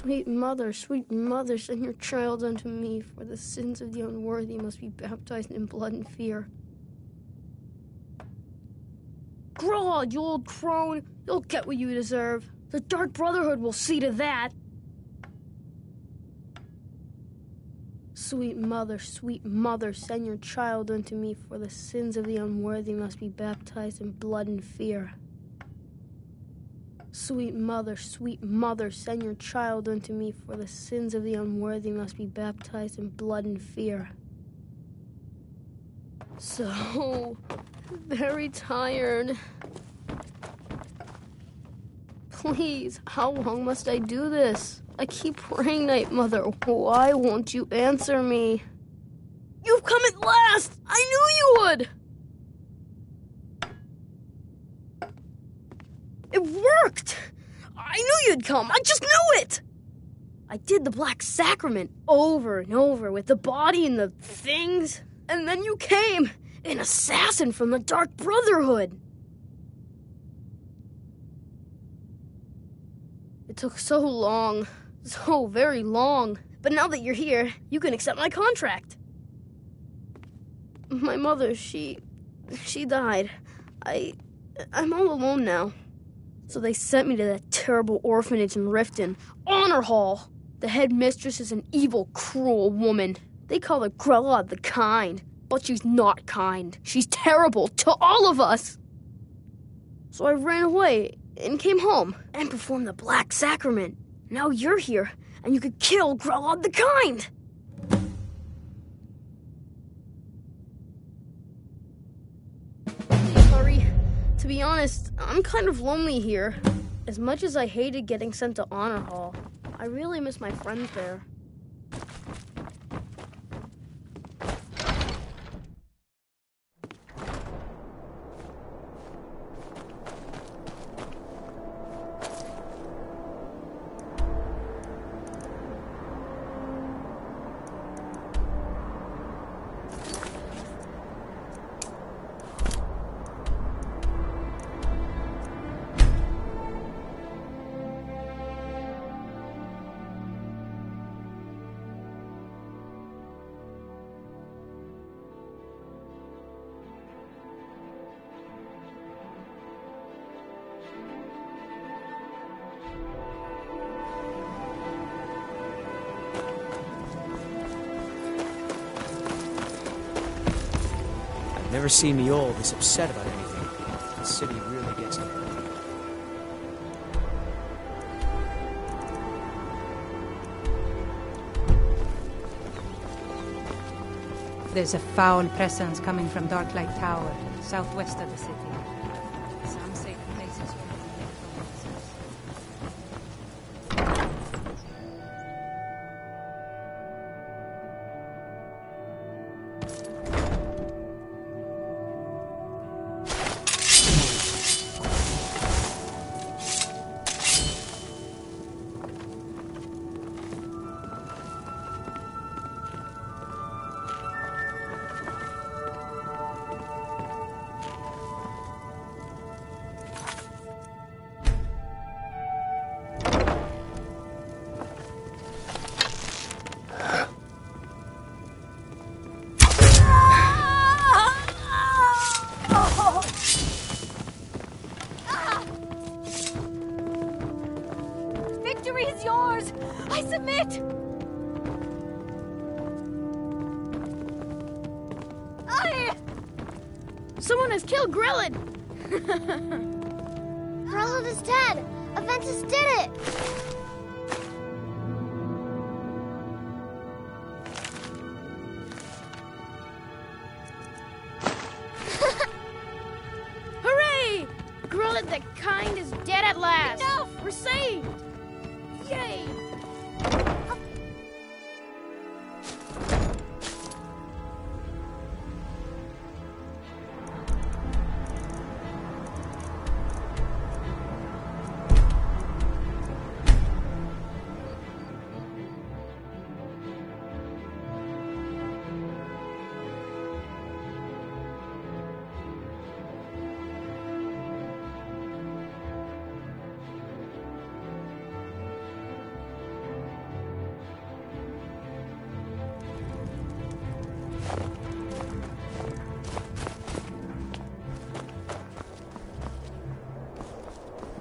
sweet mother, send your child unto me, for the sins of the unworthy must be baptized in blood and fear. Grog, you old crone, you'll get what you deserve. The Dark Brotherhood will see to that. Sweet mother, send your child unto me, for the sins of the unworthy must be baptized in blood and fear. Sweet mother, send your child unto me, for the sins of the unworthy must be baptized in blood and fear. So very tired. Please, how long must I do this? I keep praying, Night Mother. Why won't you answer me? You've come at last! I knew you would! It worked! I knew you'd come. I just knew it! I did the Black Sacrament over and over with the body and the things. And then you came, an assassin from the Dark Brotherhood. It took so long, so very long. But now that you're here, you can accept my contract. My mother, she died. I'm all alone now. So they sent me to that terrible orphanage in Riften, Honor Hall. The head mistress is an evil, cruel woman. They call her Grella the Kind, but she's not kind. She's terrible to all of us. So I ran away and came home and performed the Black Sacrament. Now you're here, and you could kill Grella the Kind. Sorry. To be honest, I'm kind of lonely here. As much as I hated getting sent to Honor Hall, I really miss my friends there. Never seen the old this upset about anything. The city really gets to her. There's a foul presence coming from Darklight Tower, southwest of the city. Some say the place is Victory is yours! I submit! Someone has killed Grellin! Grellin is dead! Aventus did it! Hooray! Grellin the Kind is dead at last! Enough! We're saved! Yay!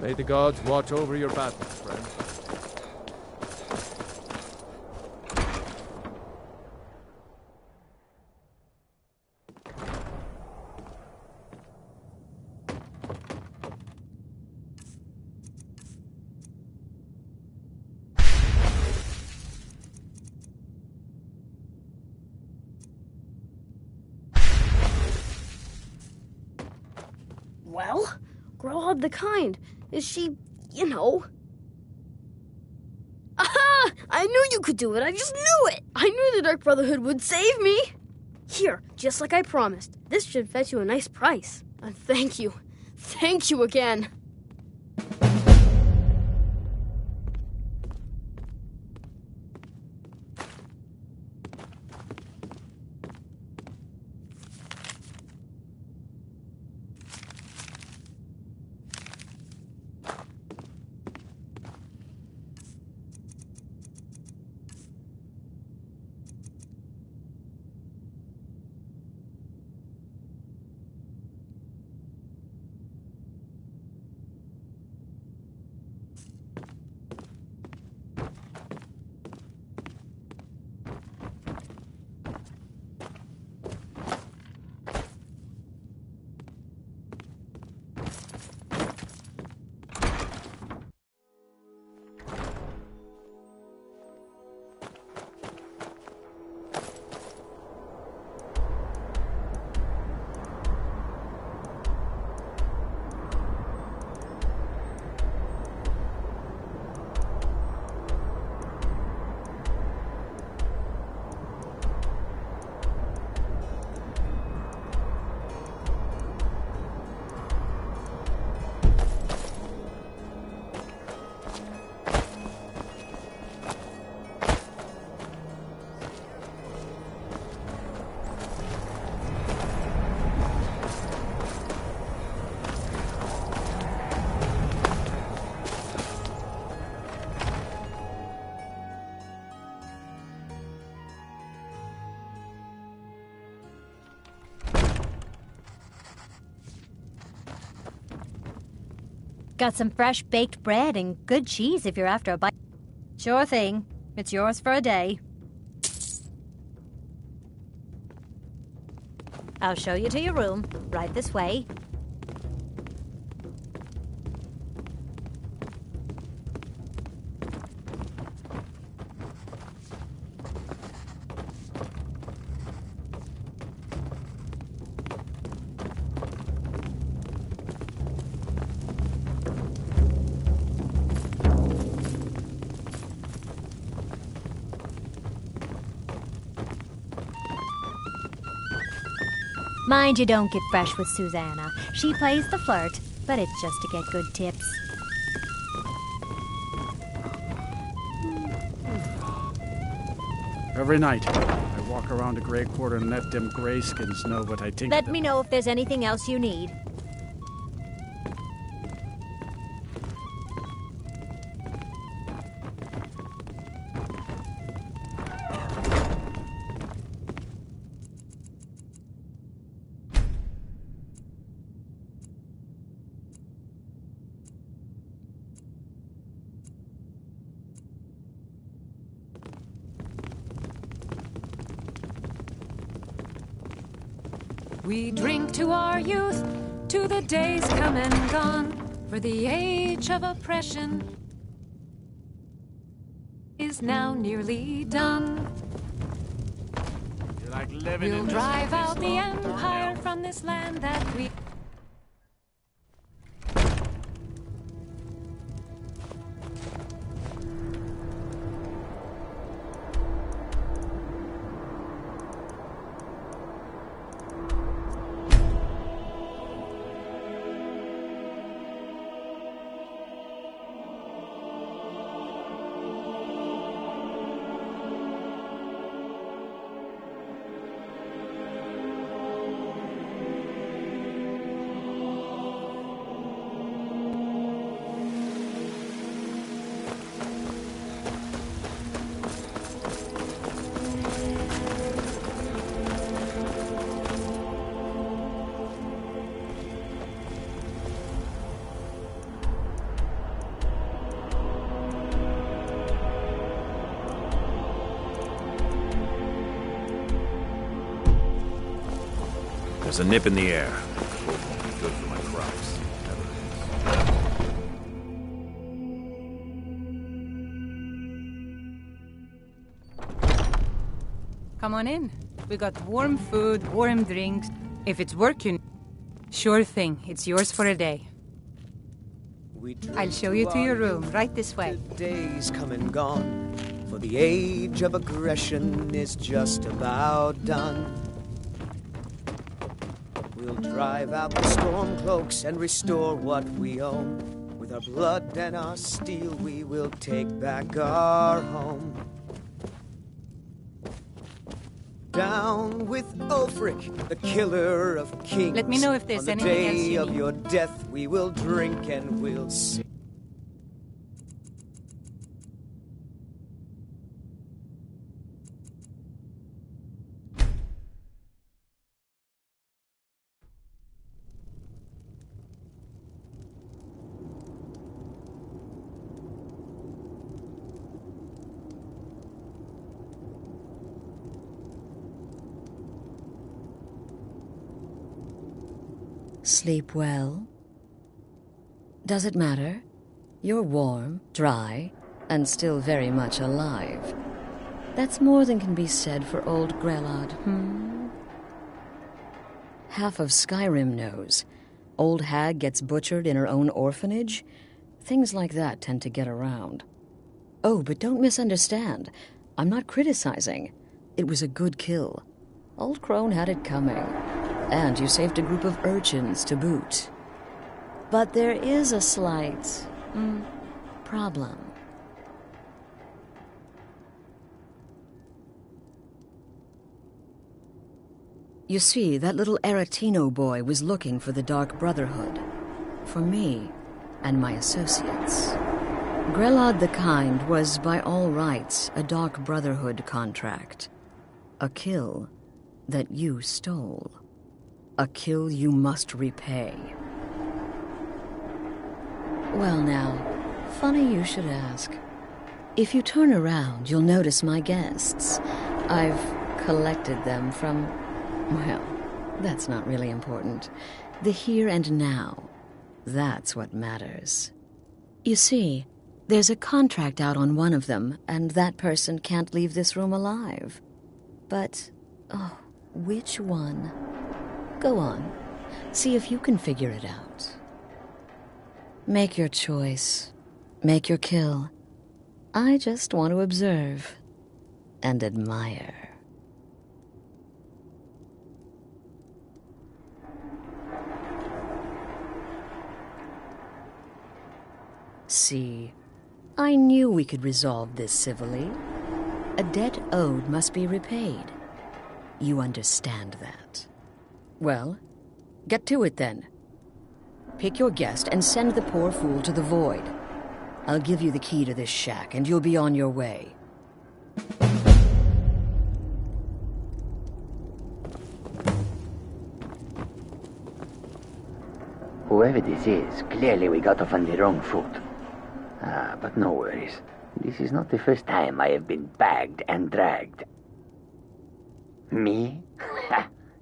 May the gods watch over your battles, friend. Well, Growlhog the Kind. Is she, you know... Aha! I knew you could do it. I just knew it. I knew the Dark Brotherhood would save me. Here, just like I promised. This should fetch you a nice price. And thank you. Thank you again. Got some fresh baked bread and good cheese if you're after a bite. Sure thing. It's yours for a day. I'll show you to your room. Right this way. Mind you don't get fresh with Susanna. She plays the flirt, but it's just to get good tips. Every night, I walk around the Grey Quarter and let them greyskins know what I think of Let them. me know if there's anything else you need. We drink to our youth, to the days come and gone, for the age of oppression is now nearly done. You like living We'll in this drive place out the long, empire Darnell? from this land that we... There's a nip in the air. Hope won't be good for my crops. Come on in. We got warm food, warm drinks. If it's work you... Sure thing. It's yours for a day. I'll show you to your room, right this way. The days come and gone, for the age of aggression is just about done. We'll drive out the storm cloaks and restore what we own. With our blood and our steel, we will take back our home. Down with Ulfric, the killer of kings. Let me know if there's anything else On the day you of need. your death, we will drink and we'll sing. Sleep well? Does it matter? You're warm, dry, and still very much alive. That's more than can be said for old Grelod, Half of Skyrim knows. Old hag gets butchered in her own orphanage. Things like that tend to get around. Oh, but don't misunderstand. I'm not criticizing. It was a good kill. Old Crone had it coming. And you saved a group of urchins to boot. But there is a slight... problem. You see, that little Aretino boy was looking for the Dark Brotherhood. For me and my associates. Grelod the Kind was, by all rights, a Dark Brotherhood contract. A kill that you stole. A kill you must repay. Well now, funny you should ask. If you turn around, you'll notice my guests. I've collected them from... well, that's not really important. The here and now. That's what matters. You see, there's a contract out on one of them, and that person can't leave this room alive. But, oh, which one? Go on. See if you can figure it out. Make your choice. Make your kill. I just want to observe and admire. See, I knew we could resolve this civilly. A debt owed must be repaid. You understand that. Well, get to it then. Pick your guest and send the poor fool to the void. I'll give you the key to this shack and you'll be on your way. Whoever this is, clearly we got off on the wrong foot. But no worries. This is not the first time I have been bagged and dragged. Me?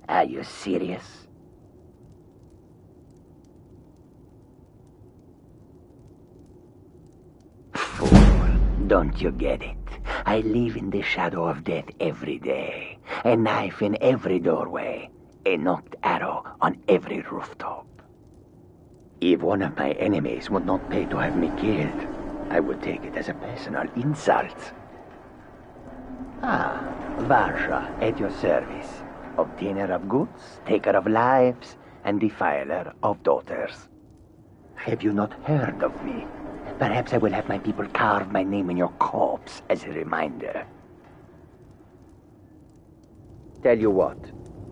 Are you serious? Fool, don't you get it? I live in the shadow of death every day. A knife in every doorway. A knocked arrow on every rooftop. If one of my enemies would not pay to have me killed, I would take it as a personal insult. Varsha, at your service. Obtainer of goods, taker of lives, and defiler of daughters. Have you not heard of me? Perhaps I will have my people carve my name in your corpse as a reminder. Tell you what,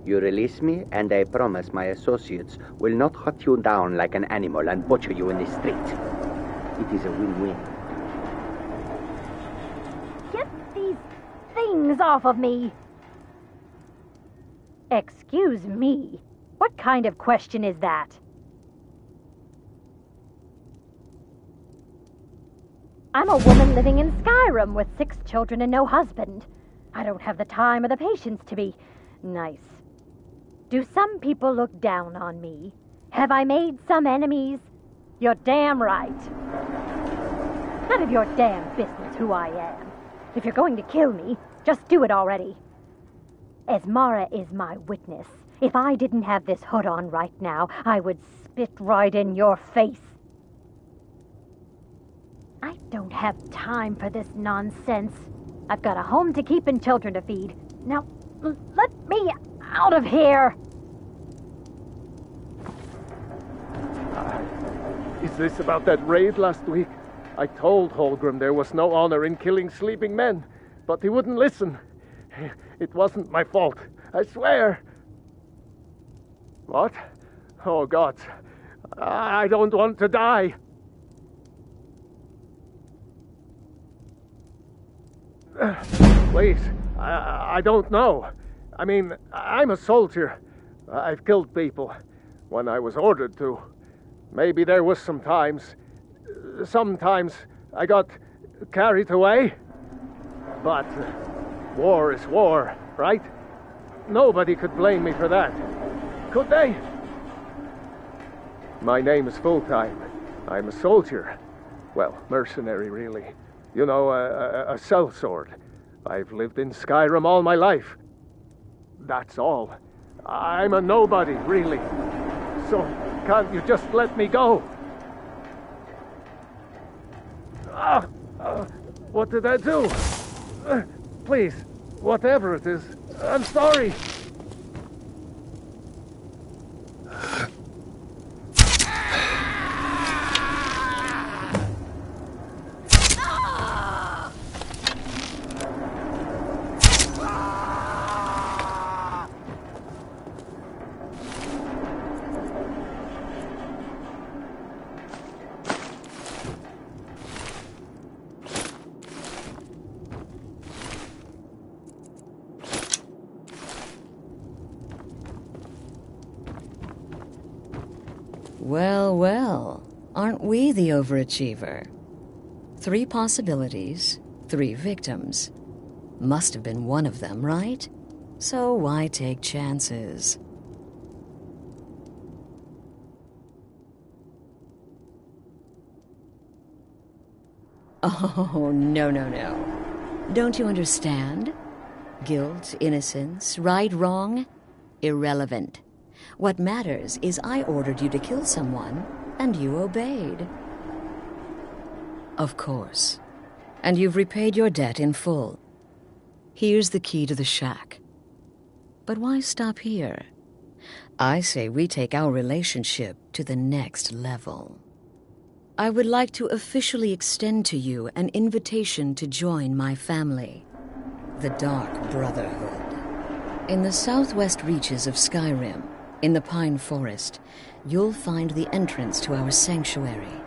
you release me, and I promise my associates will not hunt you down like an animal and butcher you in the street. It is a win-win. Get these things off of me! Excuse me. What kind of question is that? I'm a woman living in Skyrim with 6 children and no husband. I don't have the time or the patience to be nice. Do some people look down on me? Have I made some enemies? You're damn right. None of your damn business who I am. If you're going to kill me, just do it already. Esmara is my witness. If I didn't have this hood on right now, I would spit right in your face. I don't have time for this nonsense. I've got a home to keep and children to feed. Now, let me out of here! Is this about that raid last week? I told Holgrim there was no honor in killing sleeping men, but he wouldn't listen. It wasn't my fault, I swear. What? Oh, God. I don't want to die. Wait, I don't know. I mean, I'm a soldier. I've killed people when I was ordered to. Maybe there was sometimes I got carried away. But war is war, right? Nobody could blame me for that, could they? My name is Full-Time. I'm a soldier. Well, mercenary, really. You know, a sellsword. I've lived in Skyrim all my life. That's all. I'm a nobody, really. So, can't you just let me go? What did I do? Please, whatever it is, I'm sorry. Well, well, aren't we the overachiever? 3 possibilities, 3 victims. Must have been one of them, right? So why take chances? Oh, no. Don't you understand? Guilt, innocence, right, wrong? Irrelevant. What matters is I ordered you to kill someone, and you obeyed. Of course. And you've repaid your debt in full. Here's the key to the shack. But why stop here? I say we take our relationship to the next level. I would like to officially extend to you an invitation to join my family, the Dark Brotherhood. In the southwest reaches of Skyrim, in the Pine Forest, you'll find the entrance to our sanctuary.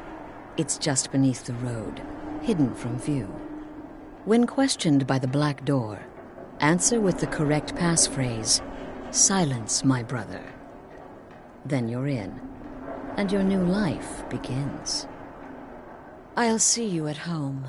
It's just beneath the road, hidden from view. When questioned by the Black Door, answer with the correct passphrase, "Silence, my brother." Then you're in, and your new life begins. I'll see you at home.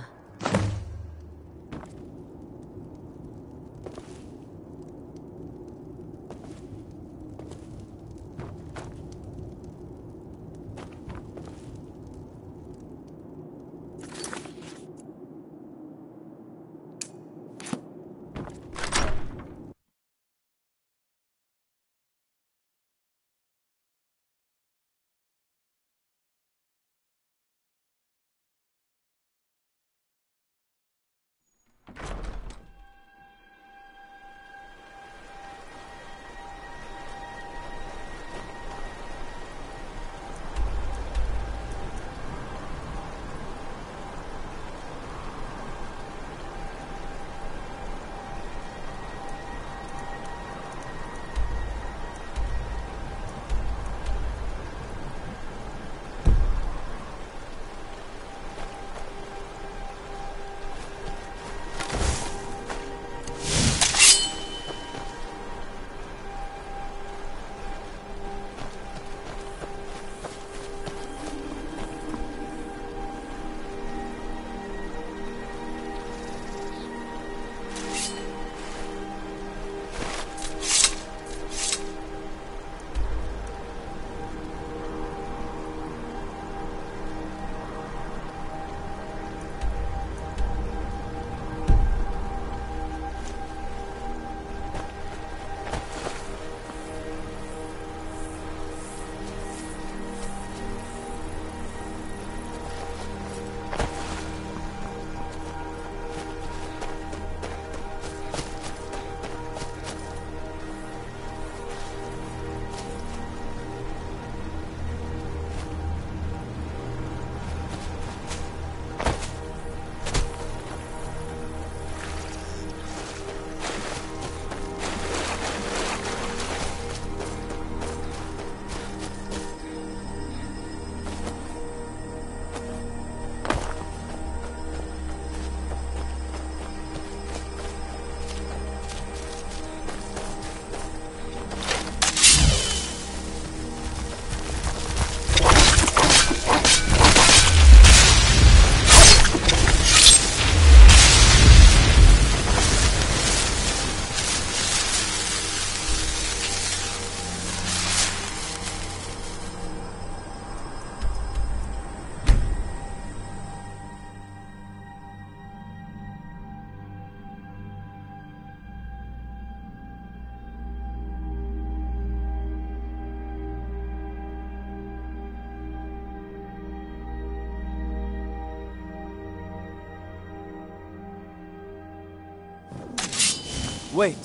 Wait.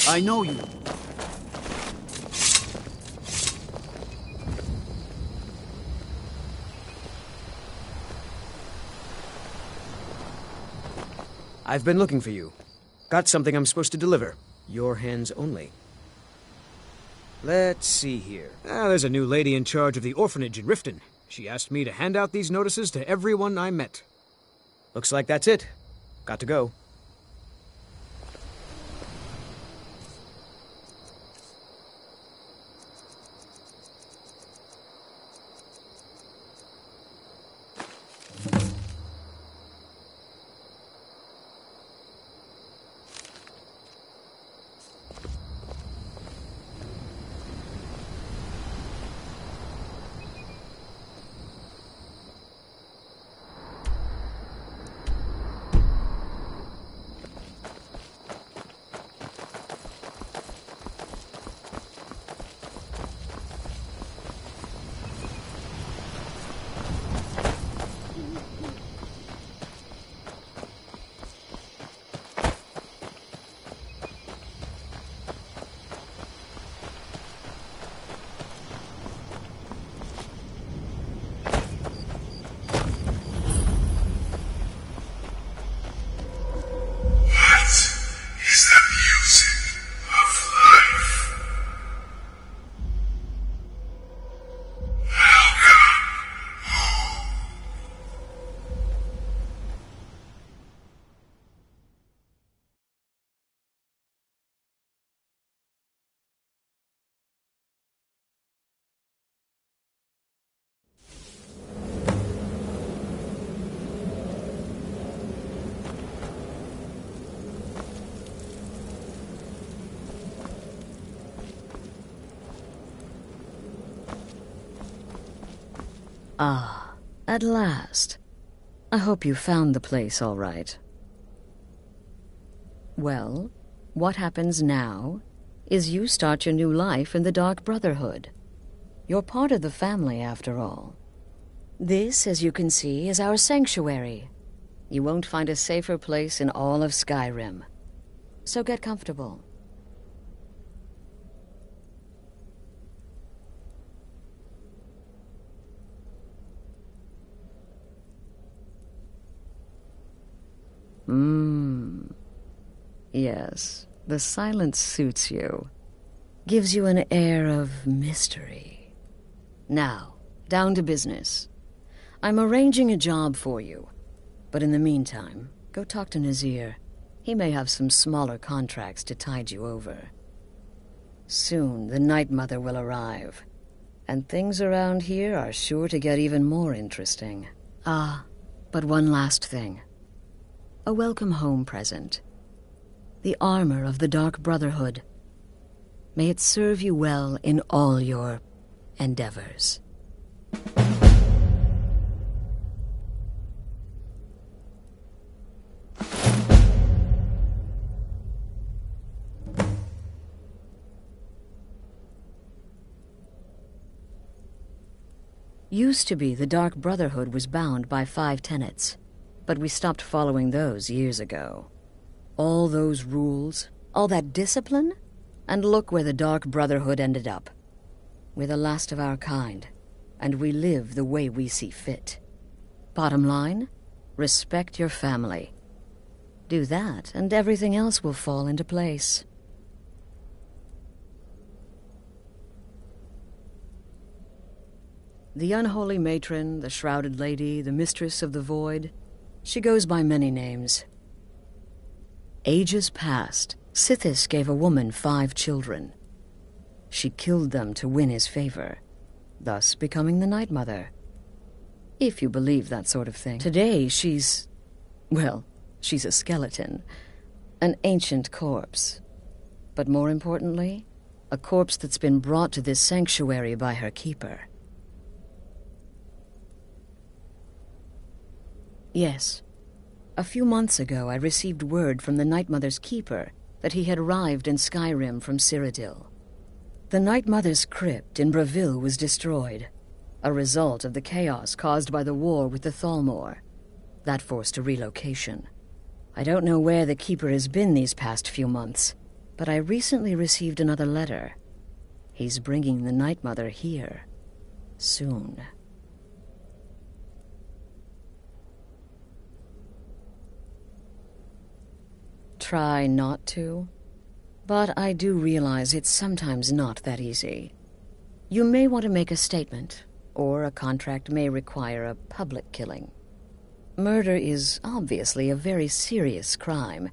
I know you. I've been looking for you. Got something I'm supposed to deliver. Your hands only. Let's see here. There's a new lady in charge of the orphanage in Riften. She asked me to hand out these notices to everyone I met. Looks like that's it. Got to go. Ah, at last. I hope you found the place all right. Well, what happens now is you start your new life in the Dark Brotherhood. You're part of the family, after all. This, as you can see, is our sanctuary. You won't find a safer place in all of Skyrim. So get comfortable. Yes, the silence suits you. Gives you an air of mystery. Now, down to business. I'm arranging a job for you. But in the meantime, go talk to Nazir. He may have some smaller contracts to tide you over. Soon, the Night Mother will arrive. And things around here are sure to get even more interesting. Ah, but one last thing. A welcome home present. The armor of the Dark Brotherhood. May it serve you well in all your endeavors. Used to be the Dark Brotherhood was bound by 5 tenets, but we stopped following those years ago. All those rules, all that discipline, and look where the Dark Brotherhood ended up. We're the last of our kind, and we live the way we see fit. Bottom line, respect your family. Do that, and everything else will fall into place. The unholy matron, the shrouded lady, the mistress of the void, she goes by many names. Ages past, Sithis gave a woman 5 children. She killed them to win his favor, thus becoming the Night Mother. If you believe that sort of thing. Today, she's a skeleton. An ancient corpse. But more importantly, a corpse that's been brought to this sanctuary by her keeper. Yes. A few months ago, I received word from the Night Mother's keeper that he had arrived in Skyrim from Cyrodiil. The Night Mother's crypt in Bravil was destroyed, a result of the chaos caused by the war with the Thalmor. That forced a relocation. I don't know where the Keeper has been these past few months, but I recently received another letter. He's bringing the Night Mother here. Soon. Try not to, but I do realize it's sometimes not that easy. You may want to make a statement, or a contract may require a public killing. Murder is obviously a very serious crime,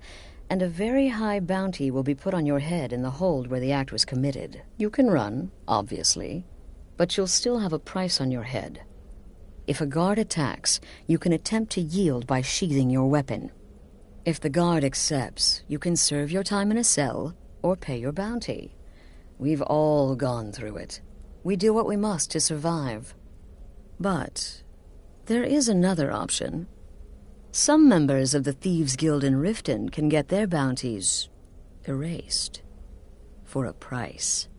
and a very high bounty will be put on your head in the hold where the act was committed. You can run, obviously, but you'll still have a price on your head. If a guard attacks, you can attempt to yield by sheathing your weapon. If the guard accepts, you can serve your time in a cell or pay your bounty. We've all gone through it. We do what we must to survive. But there is another option. Some members of the Thieves' Guild in Riften can get their bounties erased for a price.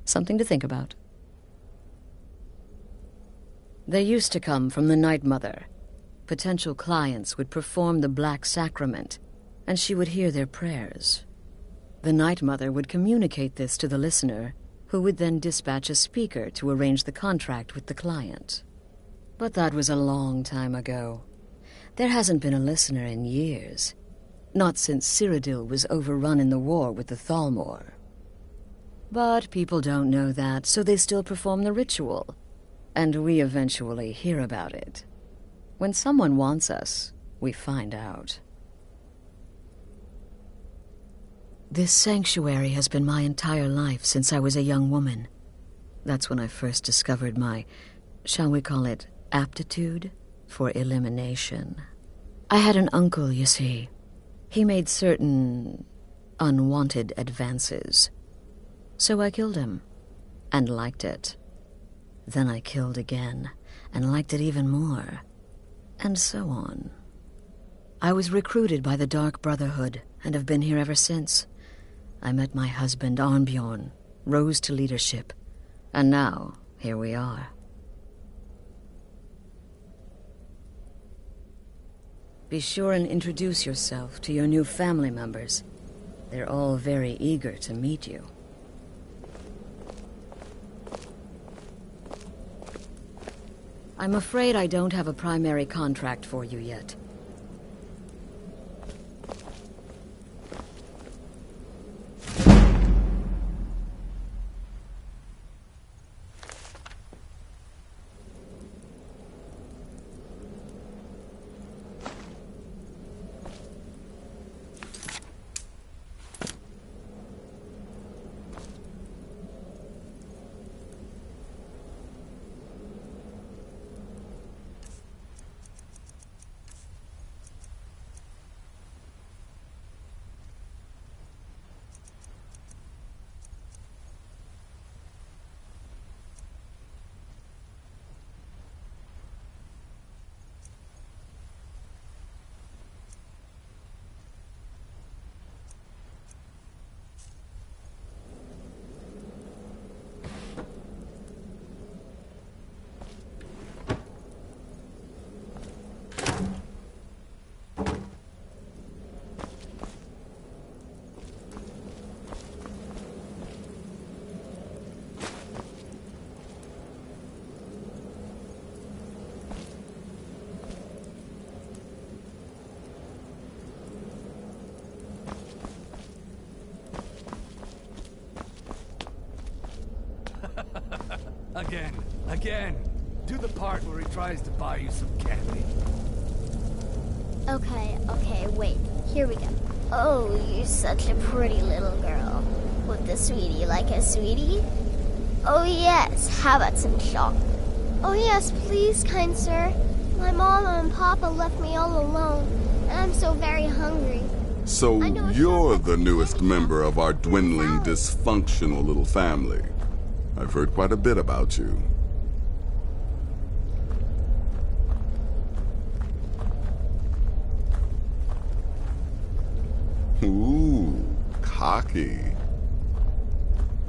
Something to think about. They used to come from the Night Mother. Potential clients would perform the Black Sacrament, and she would hear their prayers. The Night Mother would communicate this to the listener, who would then dispatch a speaker to arrange the contract with the client. But that was a long time ago. There hasn't been a listener in years. Not since Cyrodiil was overrun in the war with the Thalmor. But people don't know that, so they still perform the ritual. And we eventually hear about it. When someone wants us, we find out. This sanctuary has been my entire life since I was a young woman. That's when I first discovered my, shall we call it, aptitude for elimination. I had an uncle, you see. He made certain unwanted advances. So I killed him, and liked it. Then I killed again, and liked it even more. And so on. I was recruited by the Dark Brotherhood, and have been here ever since. I met my husband, Arnbjorn, rose to leadership, and now, here we are. Be sure and introduce yourself to your new family members. They're all very eager to meet you. I'm afraid I don't have a primary contract for you yet. Again. Do the part where he tries to buy you some candy. Okay, wait. Here we go. Oh, you're such a pretty little girl. With the sweetie like a sweetie? Oh yes, how about some chocolate? Oh yes, please, kind sir. My mama and papa left me all alone, and I'm so very hungry. So you're the newest member of our dwindling, dysfunctional little family. I've heard quite a bit about you. Ooh, cocky.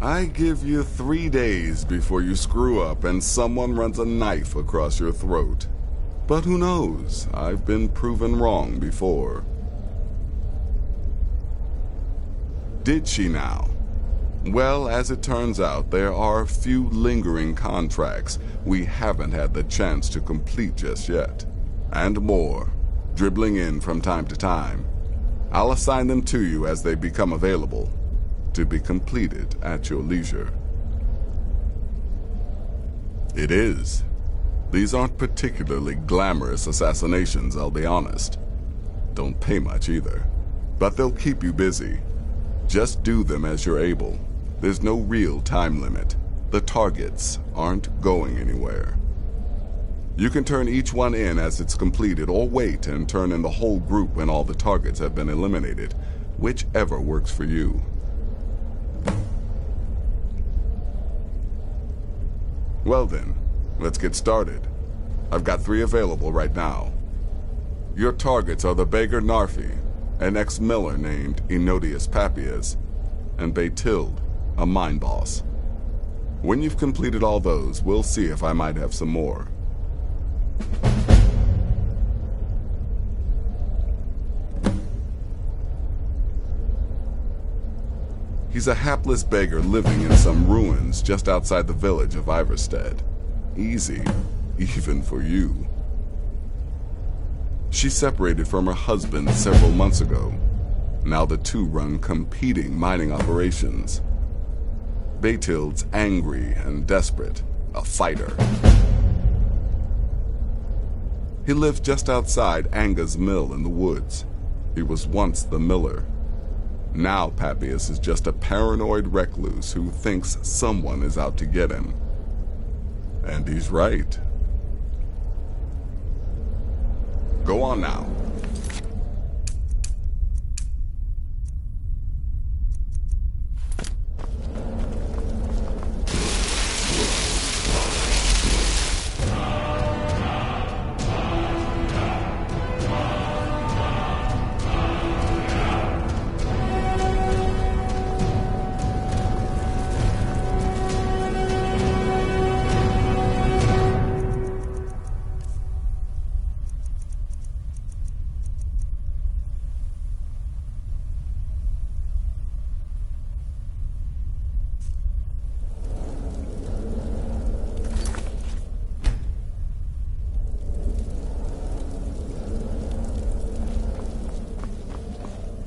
I give you 3 days before you screw up and someone runs a knife across your throat. But who knows? I've been proven wrong before. Did she now? Well, as it turns out, there are a few lingering contracts we haven't had the chance to complete just yet. And more, dribbling in from time to time. I'll assign them to you as they become available, to be completed at your leisure. It is. These aren't particularly glamorous assassinations, I'll be honest. Don't pay much either. But they'll keep you busy. Just do them as you're able. There's no real time limit. The targets aren't going anywhere. You can turn each one in as it's completed, or wait and turn in the whole group when all the targets have been eliminated. Whichever works for you. Well then, let's get started. I've got 3 available right now. Your targets are the beggar Narfi, an ex-miller named Enodius Papias, and Baytild, a mine boss. When you've completed all those, we'll see if I might have some more. He's a hapless beggar living in some ruins just outside the village of Iverstead. Easy, even for you. She separated from her husband several months ago. Now the two run competing mining operations. Baytild's angry and desperate, a fighter. He lived just outside Anga's mill in the woods. He was once the miller. Now Papias is just a paranoid recluse who thinks someone is out to get him. And he's right. Go on now.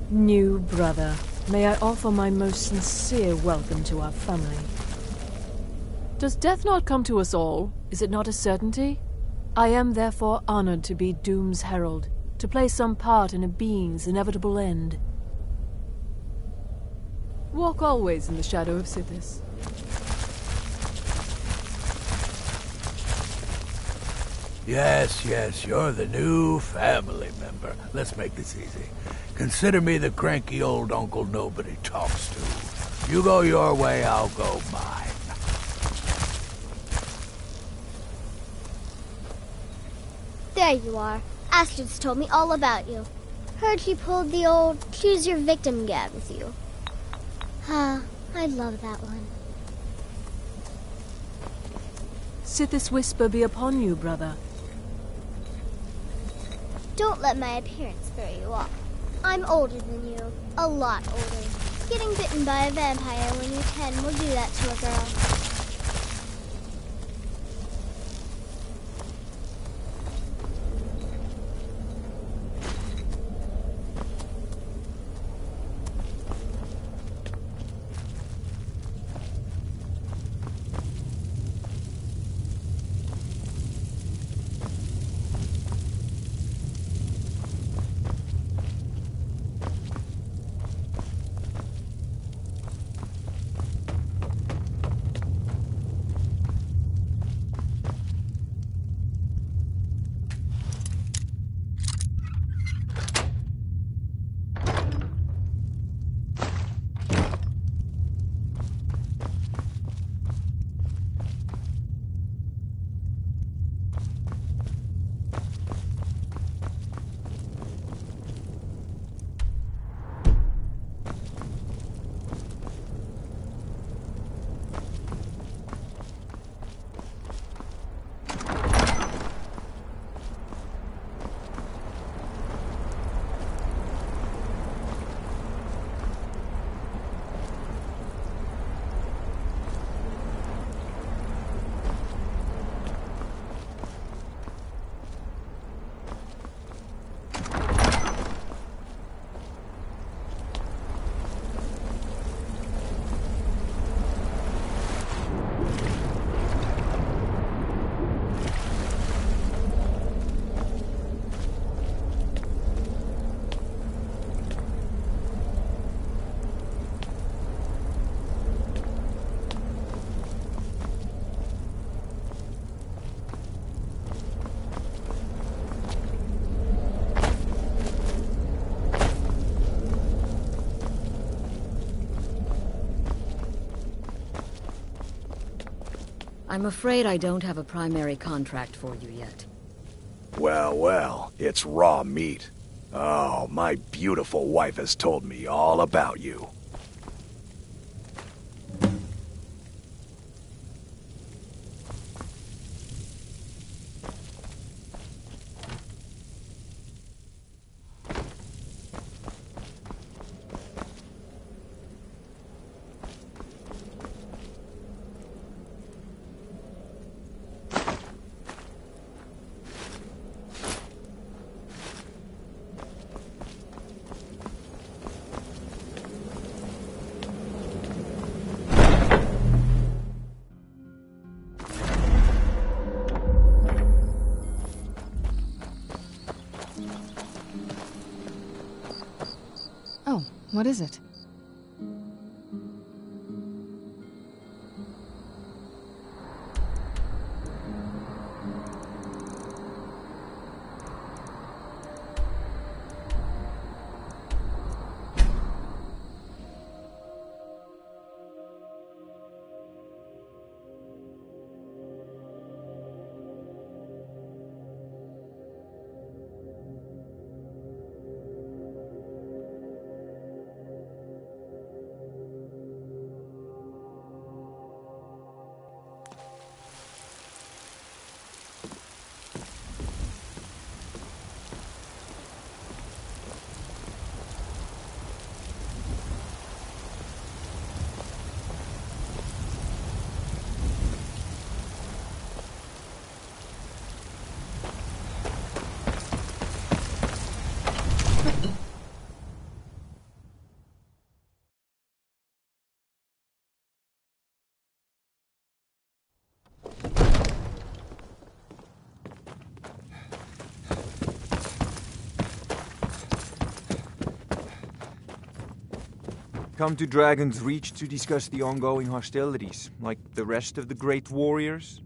New brother, may I offer my most sincere welcome to our family. Does death not come to us all? Is it not a certainty? I am therefore honored to be Doom's herald, to play some part in a being's inevitable end. Walk always in the shadow of Sithis. Yes, you're the new family member. Let's make this easy. Consider me the cranky old uncle nobody talks to. You go your way, I'll go mine. There you are. Astrid's told me all about you. Heard you pulled the old choose your victim gag with you. I love that one. Sithis whisper be upon you, brother. Don't let my appearance throw you off. I'm older than you. A lot older. Getting bitten by a vampire when you're 10 will do that to a girl. I'm afraid I don't have a primary contract for you yet. Well, well, it's raw meat. Oh, my beautiful wife has told me all about you. Oh, what is it? Come to Dragon's Reach to discuss the ongoing hostilities, like the rest of the great warriors?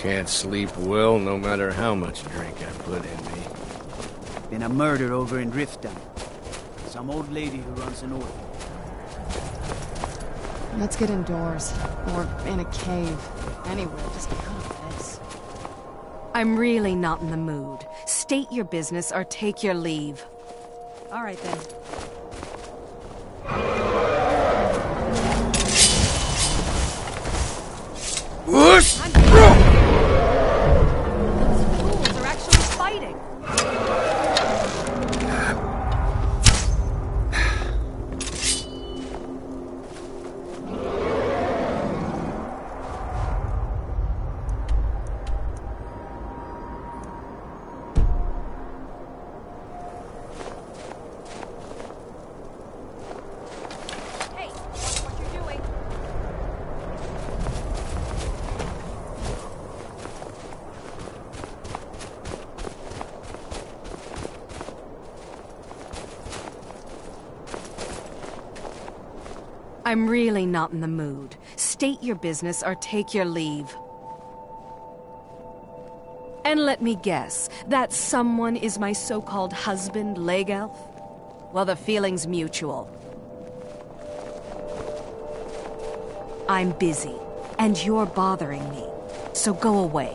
Can't sleep well no matter how much drink I put in me. Been a murder over in Riften. Some old lady who runs an orphan. Let's get indoors. Or in a cave. Anywhere, just out of this. I'm really not in the mood. State your business or take your leave. All right, then. Whoosh! Those fools are actually fighting. I'm really not in the mood. State your business or take your leave. And let me guess, that someone is my so-called husband, Leg Elf? Well, the feeling's mutual. I'm busy, and you're bothering me, so go away.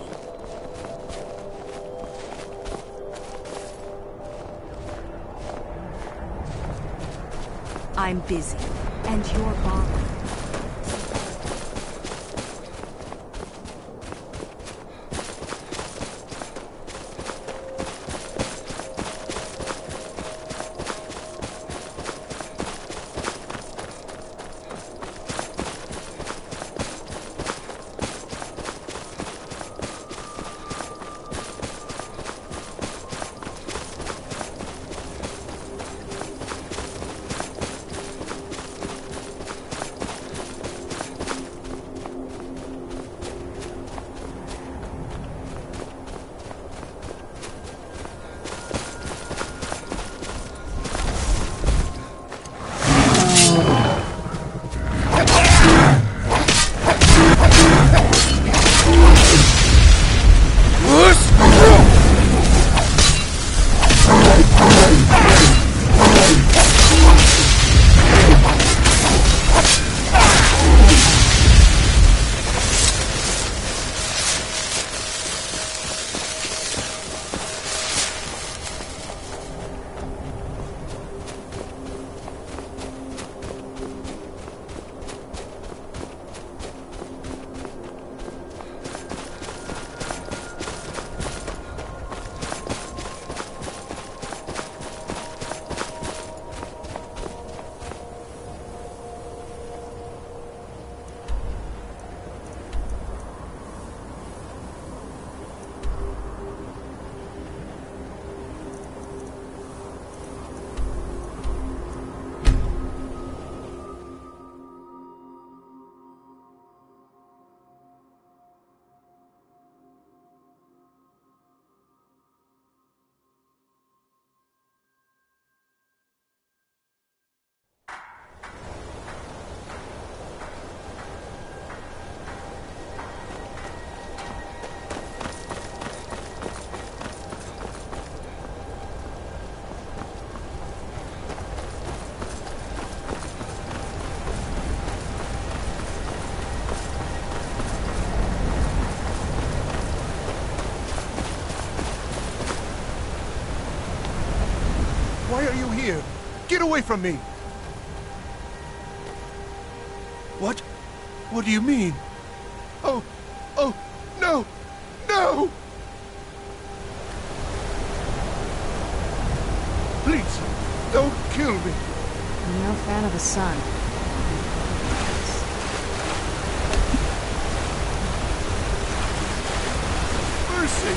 I'm busy, and you're bothering me. Why are you here? Get away from me! What? What do you mean? Oh, no! No! Please, don't kill me! I'm no fan of the sun. Mercy!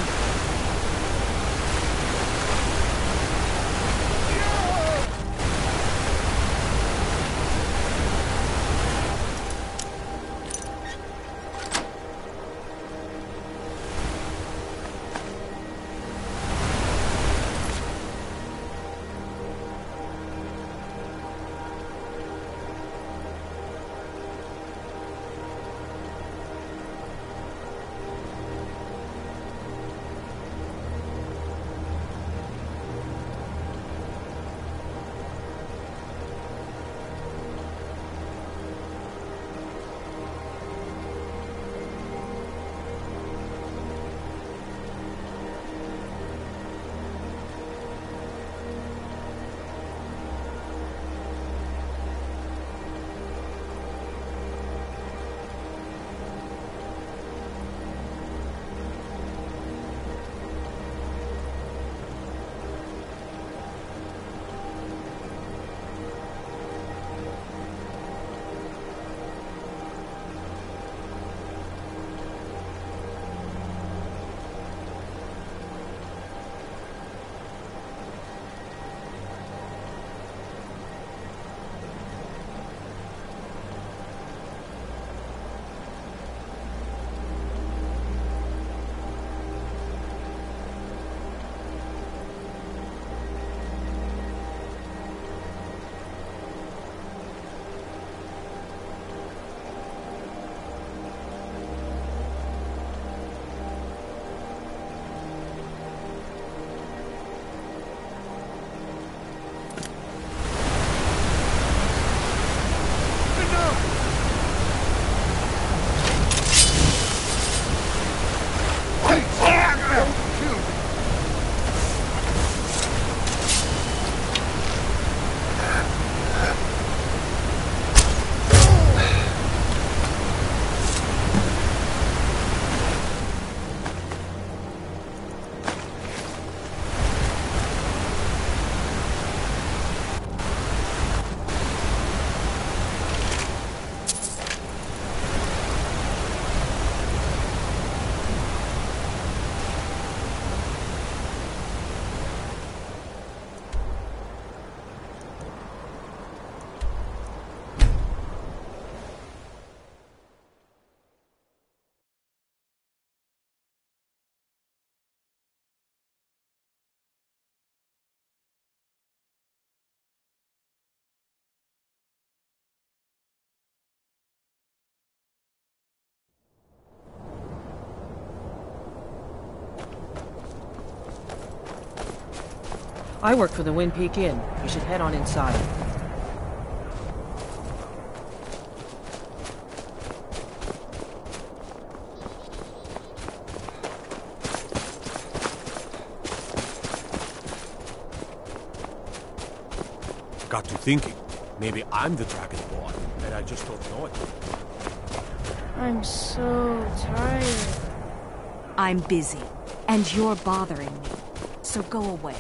I work for the Wind Peak Inn. You should head on inside. Got to thinking. Maybe I'm the Dragonborn, and I just don't know it. I'm so tired. I'm busy, and you're bothering me. So go away.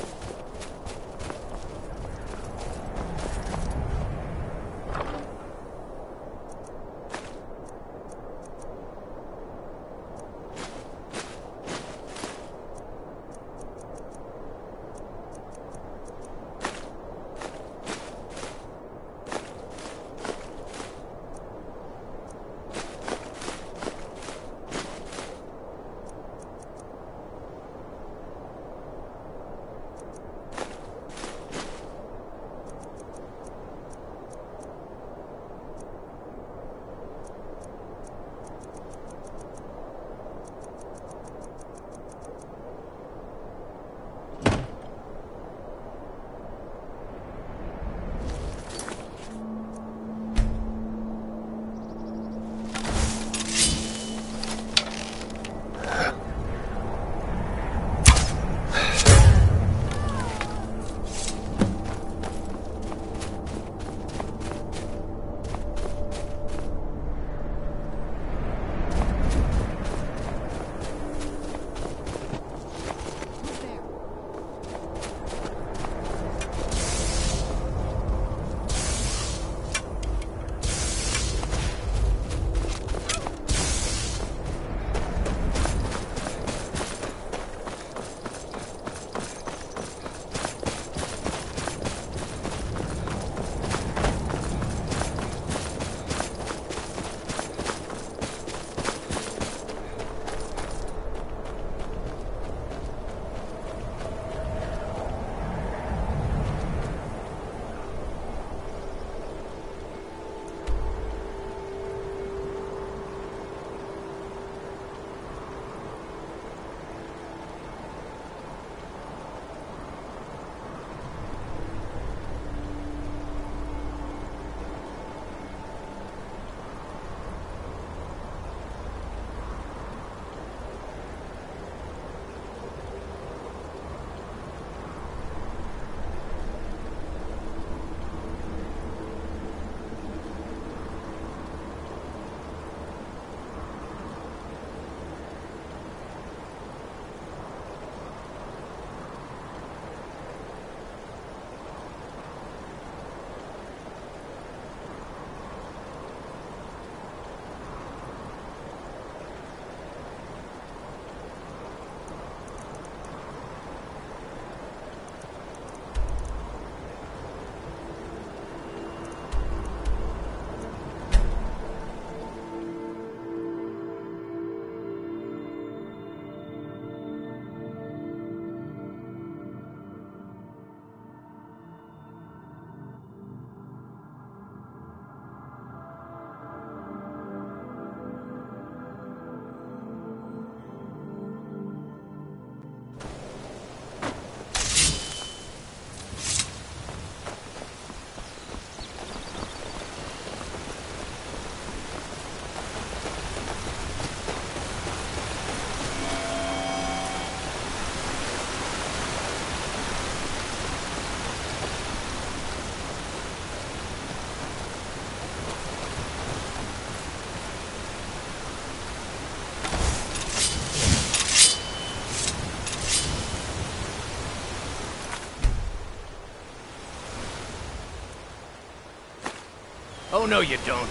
Oh, no, you don't.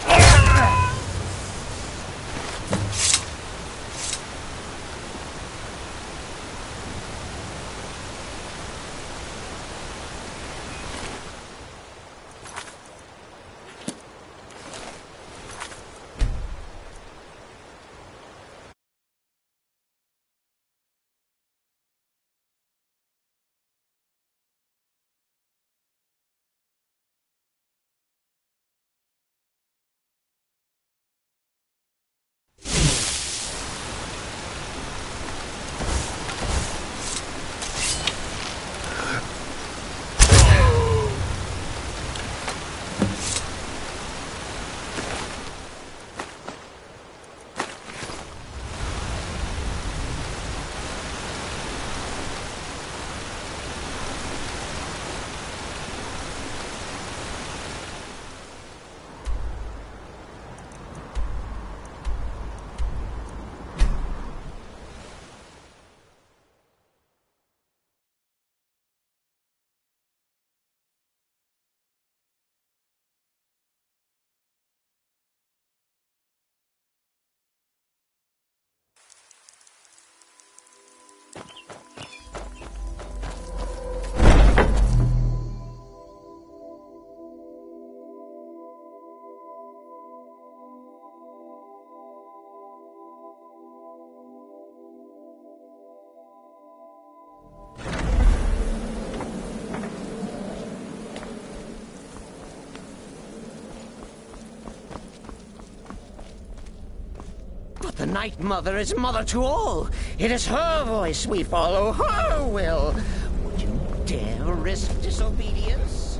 The Night Mother is mother to all. It is her voice we follow, her will. Would you dare risk disobedience?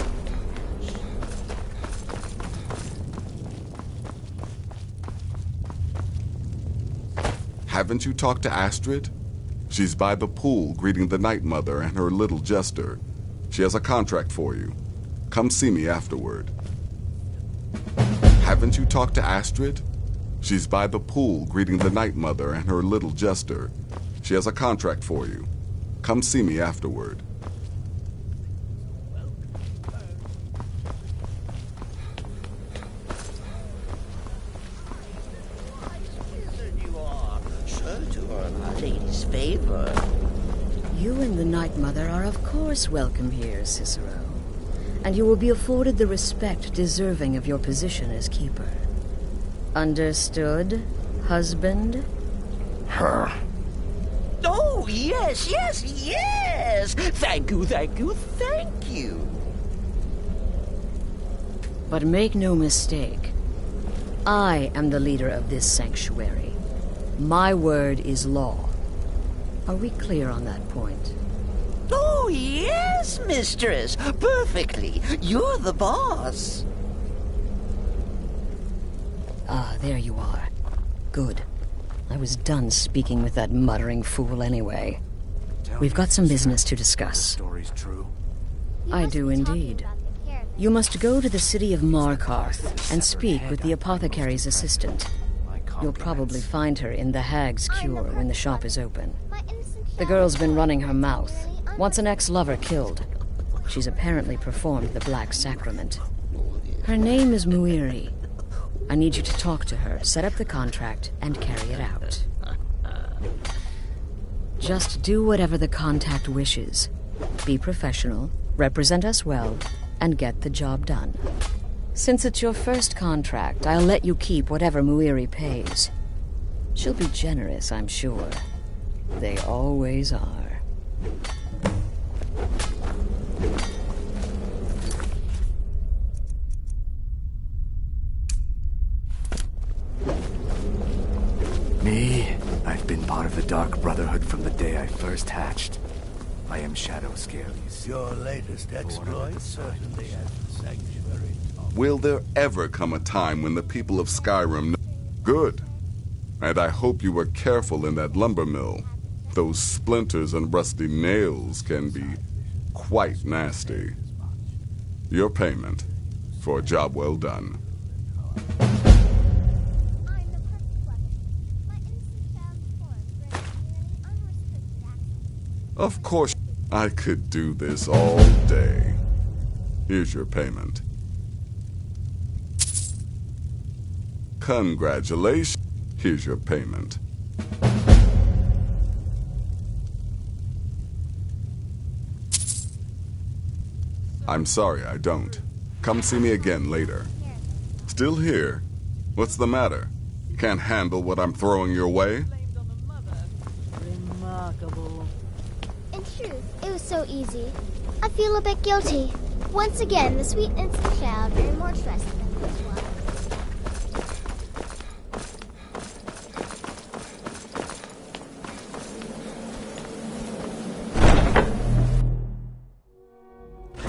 Haven't you talked to Astrid? She's by the pool greeting the Night Mother and her little jester. She has a contract for you. Come see me afterward. Haven't you talked to Astrid? She's by the pool greeting the Night Mother and her little jester. She has a contract for you. Come see me afterward. Favor. You and the Night Mother are of course welcome here, Cicero. And you will be afforded the respect deserving of your position as keeper. Understood, husband? Her. Oh, yes, yes, yes! Thank you, thank you, thank you. But make no mistake, I am the leader of this sanctuary. My word is law. Are we clear on that point? Oh, yes, mistress. Perfectly. You're the boss. Ah, there you are. Good. I was done speaking with that muttering fool anyway. We've got some business to discuss. Story's true. I do indeed. You must go to the city of Markarth and speak with the apothecary's assistant. You'll probably find her in the Hag's Cure when the shop is open. The girl's been running her mouth. Wants an ex-lover killed. She's apparently performed the Black Sacrament. Her name is Muiri. I need you to talk to her, set up the contract, and carry it out. Just do whatever the contact wishes. Be professional, represent us well, and get the job done. Since it's your first contract, I'll let you keep whatever Muiri pays. She'll be generous, I'm sure. They always are. Me? I've been part of the Dark Brotherhood from the day I first hatched. I am Shadow Scales. Your latest exploit certainly has the sanctuary. Will there ever come a time when the people of Skyrim know? Good. And I hope you were careful in that lumber mill. Those splinters and rusty nails can be quite nasty. Your payment for a job well done. Of course, I could do this all day. Here's your payment. Congratulations. Here's your payment. I'm sorry, I don't. Come see me again later. Still here? What's the matter? Can't handle what I'm throwing your way? Remarkable. In truth, it was so easy. I feel a bit guilty. Once again, the sweet innocent child bearing more trust than this one.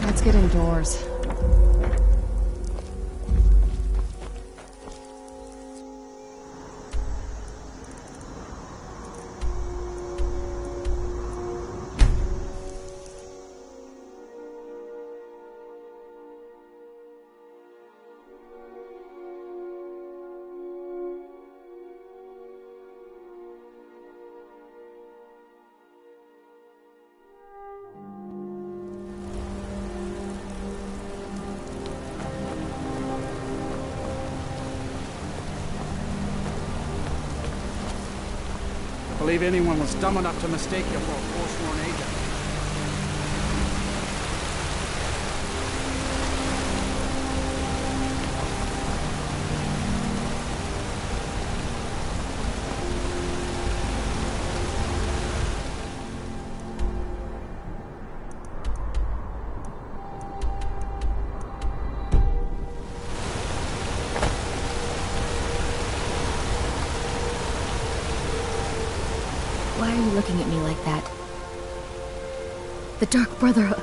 Let's get indoors. Believe anyone was dumb enough to mistake you for a Forsworn agent. are you looking at me like that? The Dark Brotherhood.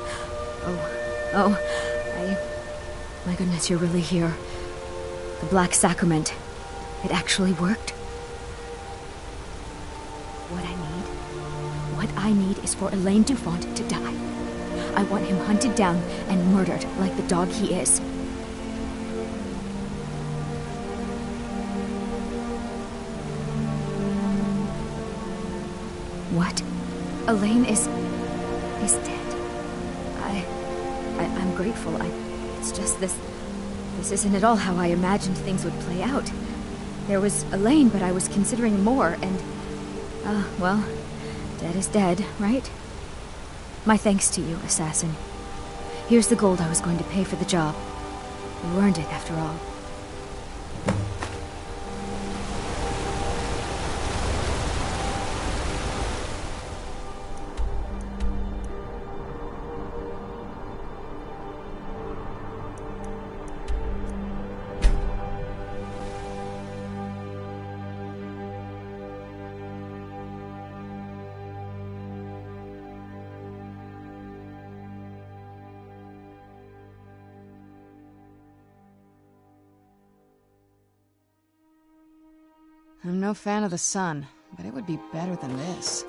My goodness, you're really here. The Black Sacrament. It actually worked. What I need is for Elaine Dufont to die. I want him hunted down and murdered like the dog he is. What? Elaine is dead. I'm grateful. It's just this isn't at all how I imagined things would play out. There was Elaine, but I was considering more, and, well, dead is dead, right? My thanks to you, assassin. Here's the gold I was going to pay for the job. You earned it, after all. I'm no fan of the sun, but it would be better than this.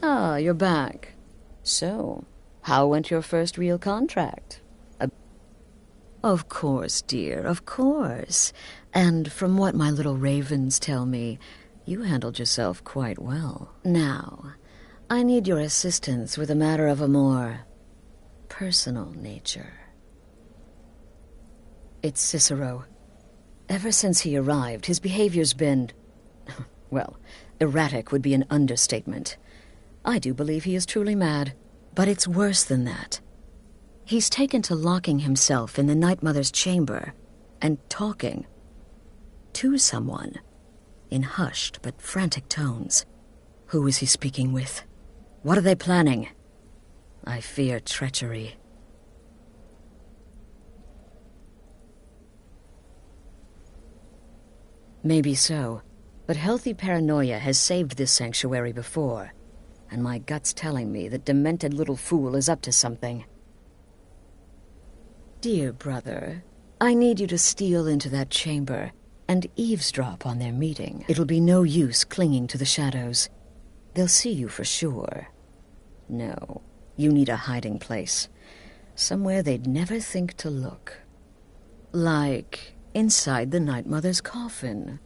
Ah, you're back. So, how went your first real contract? Of course, dear, of course. And from what my little ravens tell me, you handled yourself quite well. Now, I need your assistance with a matter of a more personal nature. It's Cicero. Ever since he arrived, his behavior's been, well, erratic would be an understatement. I do believe he is truly mad. But it's worse than that. He's taken to locking himself in the Night Mother's chamber and talking to someone in hushed but frantic tones. Who is he speaking with? What are they planning? I fear treachery. Maybe so, but healthy paranoia has saved this sanctuary before. And my gut's telling me that demented little fool is up to something. Dear brother, I need you to steal into that chamber and eavesdrop on their meeting. It'll be no use clinging to the shadows. They'll see you for sure. No, you need a hiding place. Somewhere they'd never think to look. Like inside the Night Mother's coffin.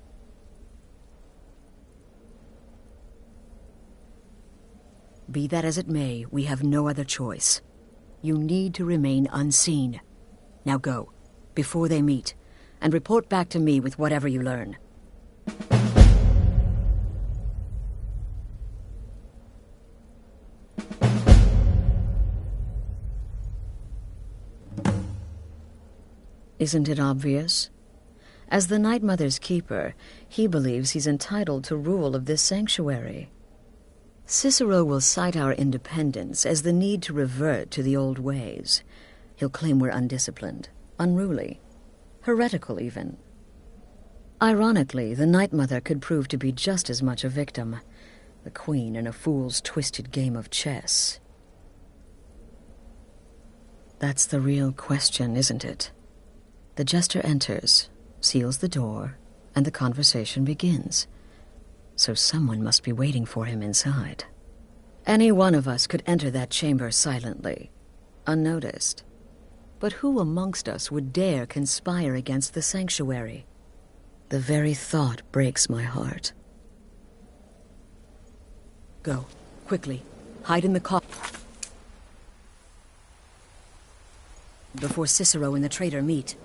Be that as it may, we have no other choice. You need to remain unseen. Now go, before they meet, and report back to me with whatever you learn. Isn't it obvious? As the Night Mother's keeper, he believes he's entitled to rule of this sanctuary. Cicero will cite our independence as the need to revert to the old ways. He'll claim we're undisciplined, unruly, heretical even. Ironically, the Night Mother could prove to be just as much a victim, the queen in a fool's twisted game of chess. That's the real question, isn't it? The jester enters, seals the door, and the conversation begins. So someone must be waiting for him inside. Any one of us could enter that chamber silently, unnoticed. But who amongst us would dare conspire against the sanctuary? The very thought breaks my heart. Go, quickly. Hide in the coffin before Cicero and the traitor meet.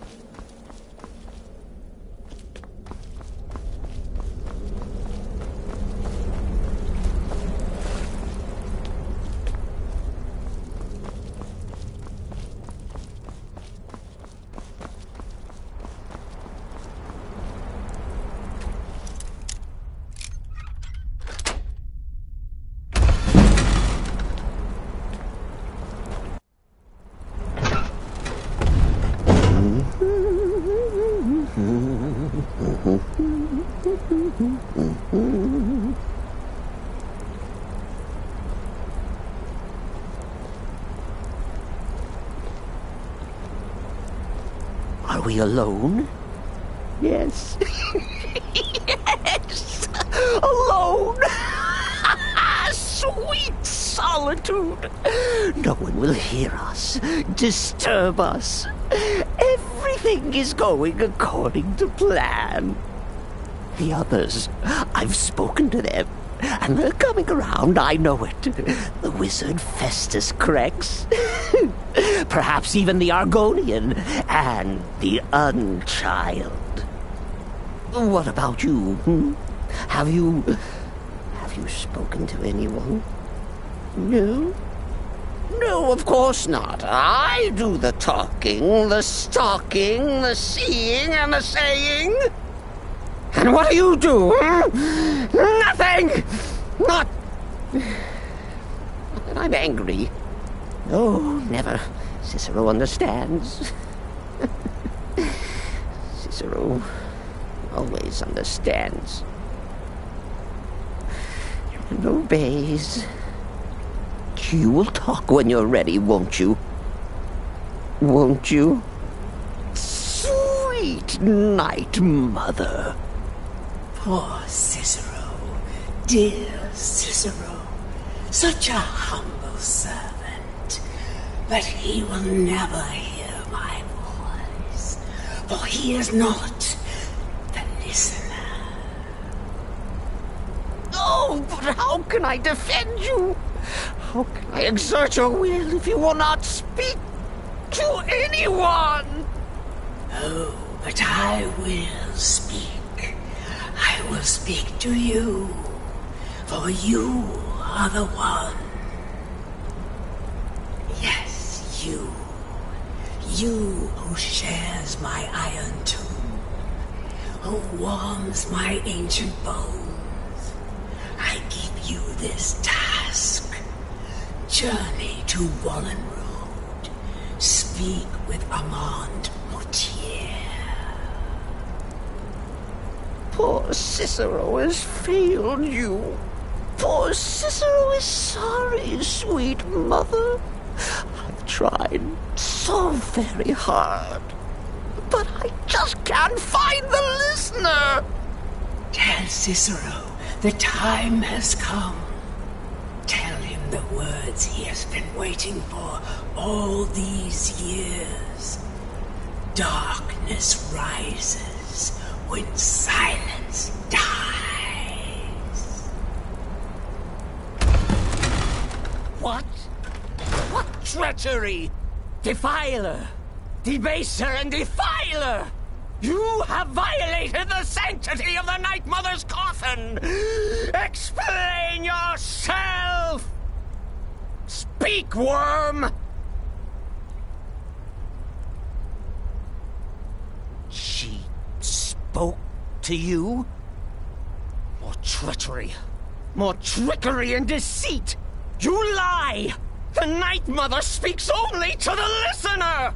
Are we alone? Yes. Yes! Alone! Sweet solitude! No one will hear us, disturb us. Everything is going according to plan. The others, I've spoken to them, and they're coming around, I know it. The wizard Festus Crex, perhaps even the Argonian, and the Unchild. What about you? Have you spoken to anyone? No? No, of course not. I do the talking, the stalking, the seeing, and the saying. And what do you do? Nothing! Not... And I'm angry. Oh, never. Cicero understands. Cicero always understands. And obeys. You will talk when you're ready, won't you? Won't you? Sweet night, Mother. Poor Cicero, dear Cicero, such a humble servant. But he will never hear my voice, for he is not the listener. Oh, but how can I defend you? How can I exert your will if you will not speak to anyone? Oh, but I will speak. I will speak to you, for you are the one. Yes, you. You who shares my iron tomb, who warms my ancient bones. I give you this task. Journey to Wallen Road. Speak with Armand Moutier. Poor Cicero has failed you. Poor Cicero is sorry, sweet mother. I've tried so very hard, but I just can't find the listener. Tell Cicero the time has come. Tell him the words he has been waiting for all these years. Darkness rises when silence dies. What? What treachery? Defiler! Debaser and defiler! You have violated the sanctity of the Night Mother's coffin! Explain yourself! Speak, worm! She spoke to you? More treachery. More trickery and deceit! You lie! The Night Mother speaks only to the listener!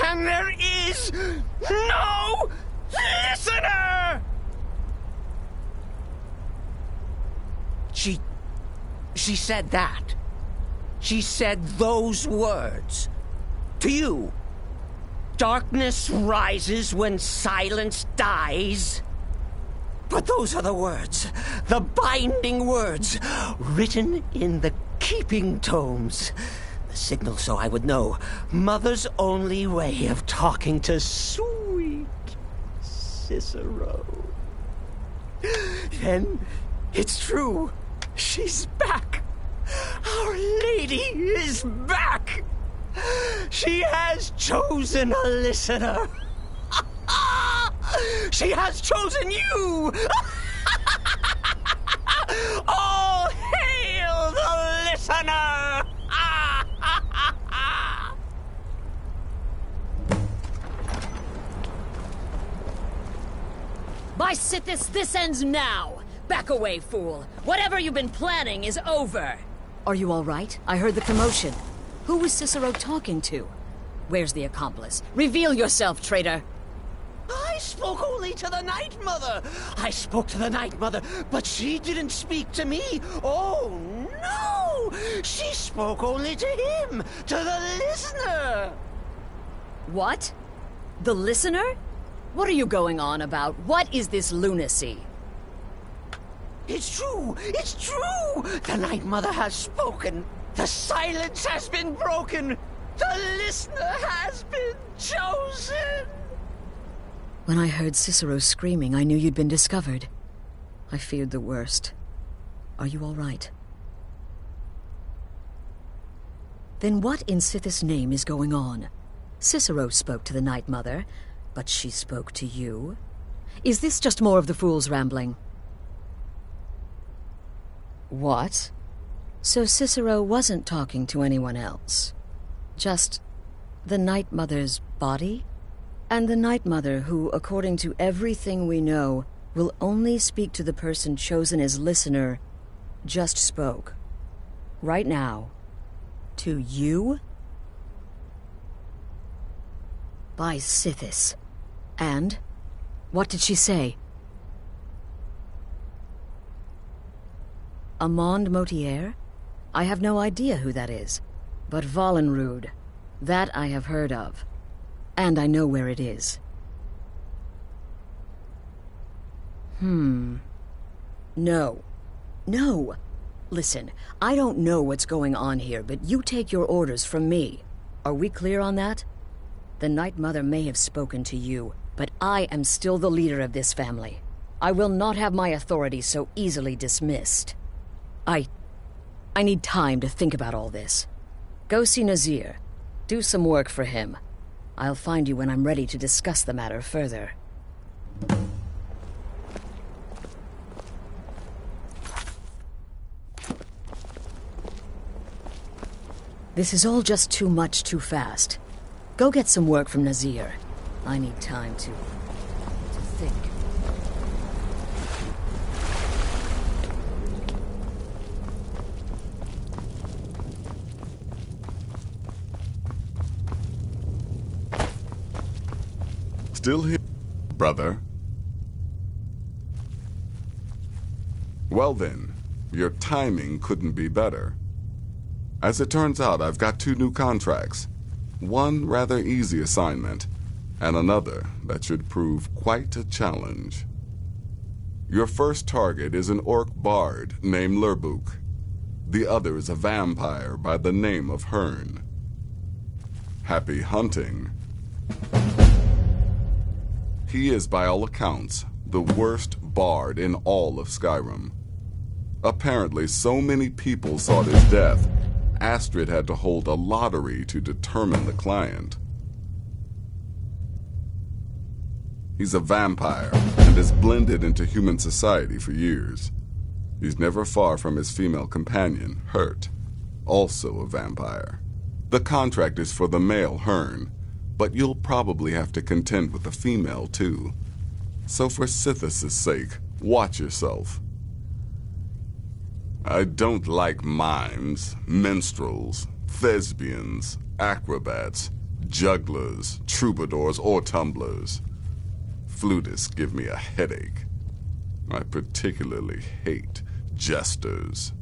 And there is no listener! She said that. She said those words. To you. Darkness rises when silence dies. But those are the words, the binding words, written in the keeping tomes. The signal so I would know. Mother's only way of talking to sweet Cicero. Then it's true. She's back. Our Lady is back. She has chosen a listener. She has chosen you. All hail the listener. By Sithis, this ends now! Back away, fool! Whatever you've been planning is over! Are you all right? I heard the commotion. Who was Cicero talking to? Where's the accomplice? Reveal yourself, traitor! I spoke only to the Night Mother. I spoke to the Night Mother, but she didn't speak to me. Oh, no! She spoke only to him, to the listener. What? The listener? What are you going on about? What is this lunacy? It's true! It's true! The Night Mother has spoken! The silence has been broken! The listener has been chosen! When I heard Cicero screaming, I knew you'd been discovered. I feared the worst. Are you all right? Then what in Sithis' name is going on? Cicero spoke to the Night Mother, but she spoke to you? Is this just more of the fool's rambling? What? So Cicero wasn't talking to anyone else? Just the Night Mother's body? And the Night Mother, who, according to everything we know, will only speak to the person chosen as listener, just spoke. Right now. To you? By Sithis. And? What did she say? Amand Motier? I have no idea who that is. But Valenrud, that I have heard of. And I know where it is. No. No. Listen, I don't know what's going on here, but you take your orders from me. Are we clear on that? The Night Mother may have spoken to you, but I am still the leader of this family. I will not have my authority so easily dismissed. I need time to think about all this. Go see Nazir. Do some work for him. I'll find you when I'm ready to discuss the matter further. This is all just too much too fast. Go get some work from Nazir. I need time to think. Still here, brother? Well then, your timing couldn't be better. As it turns out, I've got 2 new contracts. One rather easy assignment, and another that should prove quite a challenge. Your first target is an orc bard named Lurbuk. The other is a vampire by the name of Hearn. Happy hunting. He is, by all accounts, the worst bard in all of Skyrim. Apparently, so many people sought his death, Astrid had to hold a lottery to determine the client. He's a vampire and has blended into human society for years. He's never far from his female companion, Hurt, also a vampire. The contract is for the male Hearn, but you'll probably have to contend with the female too. So for Sithis' sake, watch yourself. I don't like mimes, minstrels, thespians, acrobats, jugglers, troubadours, or tumblers. Flutists give me a headache. I particularly hate jesters.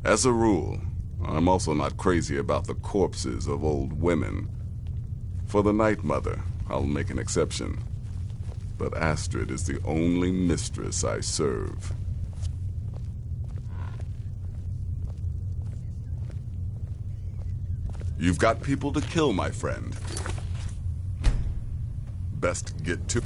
As a rule, I'm also not crazy about the corpses of old women. For the Night Mother, I'll make an exception. But Astrid is the only mistress I serve. You've got people to kill, my friend. Best get to...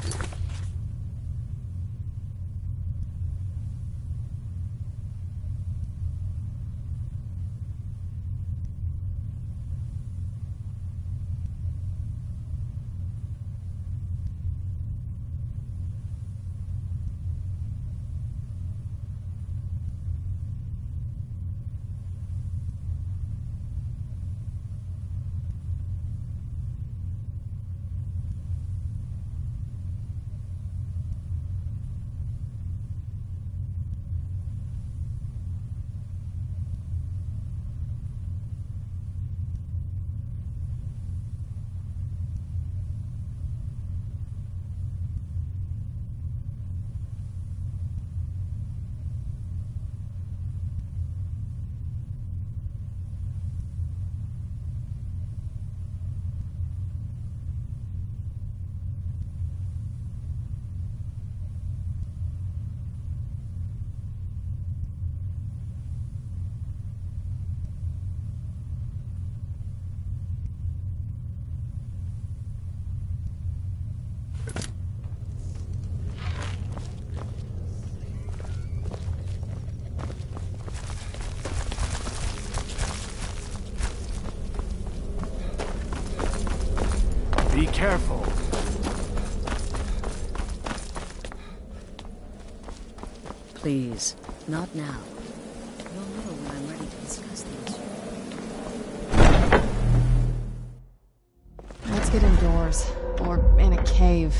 careful. Please, not now. You'll know when I'm ready to discuss the issue. Let's get indoors. Or in a cave.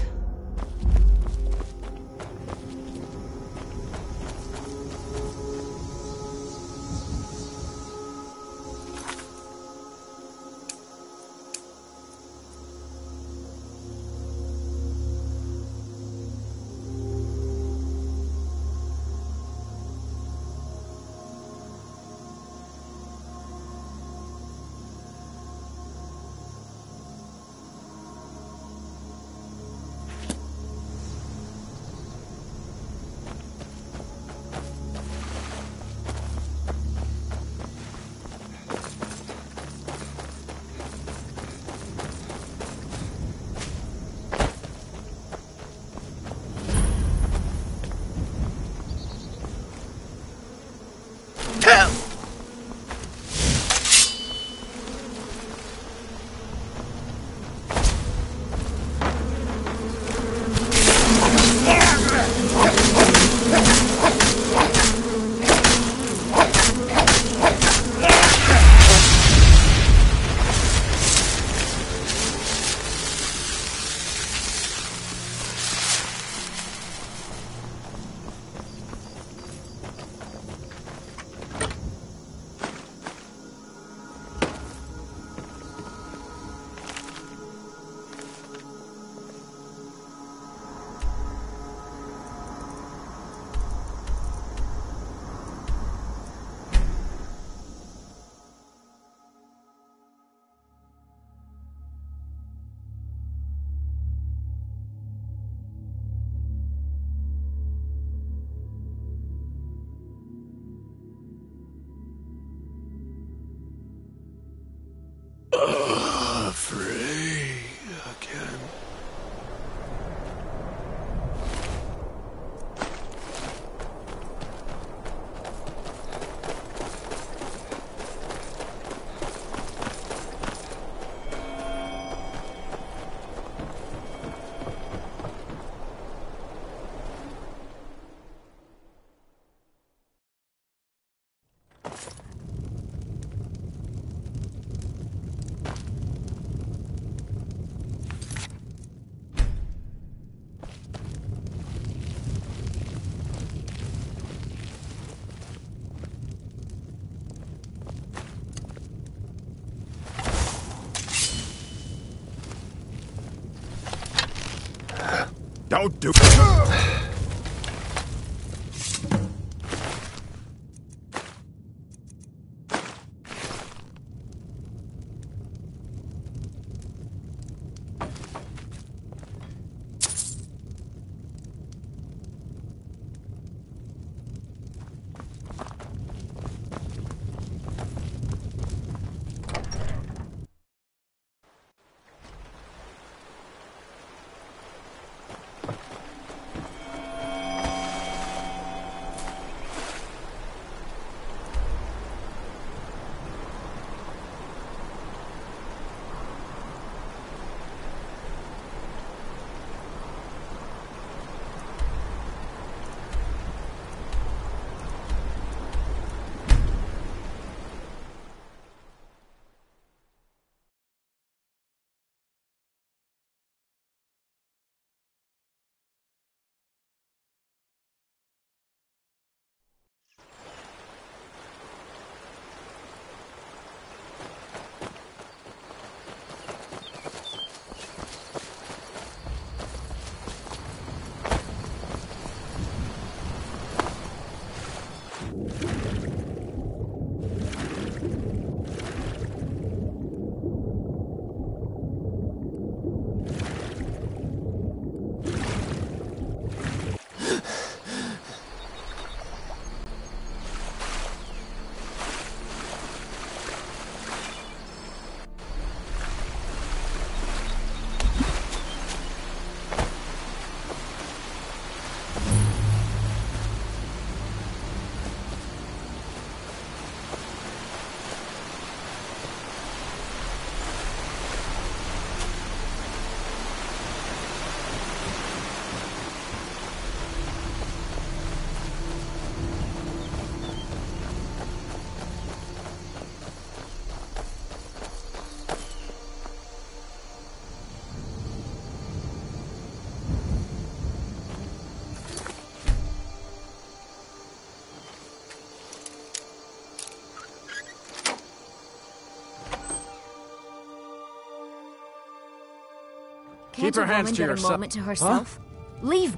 Free again. Don't do... Keep your hands to get yourself. a moment to herself? Leave.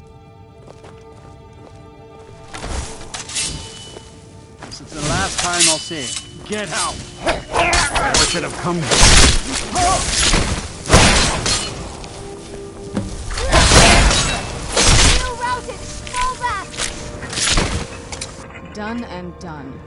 This is the last time I'll see it. Get out. Or should have come. Done and done.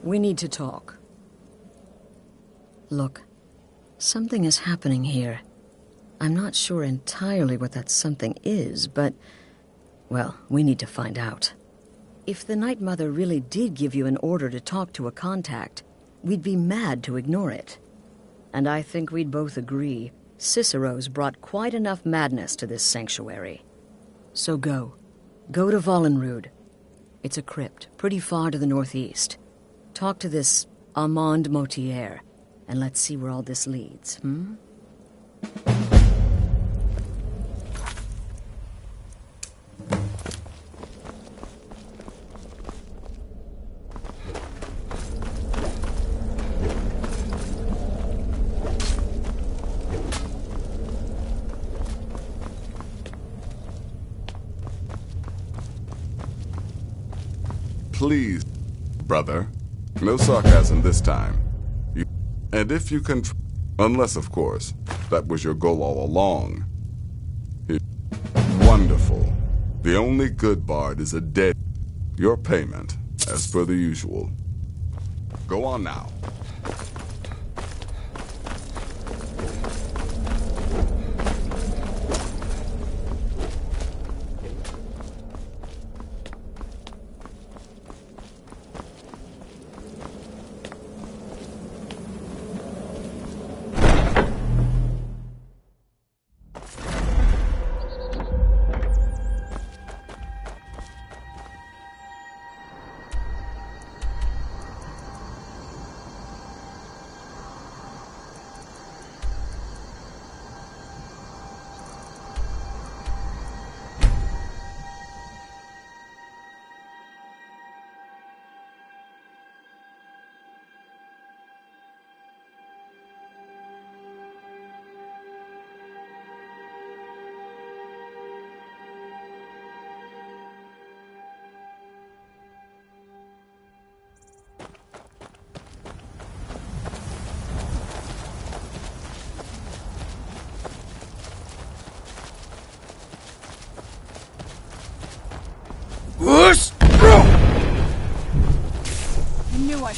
We need to talk. Look, something is happening here. I'm not sure entirely what that something is, but, well, we need to find out. If the Night Mother really did give you an order to talk to a contact, we'd be mad to ignore it. And I think we'd both agree Cicero's brought quite enough madness to this sanctuary. So go. Go to Vollenrud. It's a crypt, pretty far to the northeast. Talk to this Armand Motier, and let's see where all this leads, Please, brother. No sarcasm this time. And if you can... Unless, of course, that was your goal all along. Wonderful. The only good bard is a dead... Your payment, as per the usual. Go on now.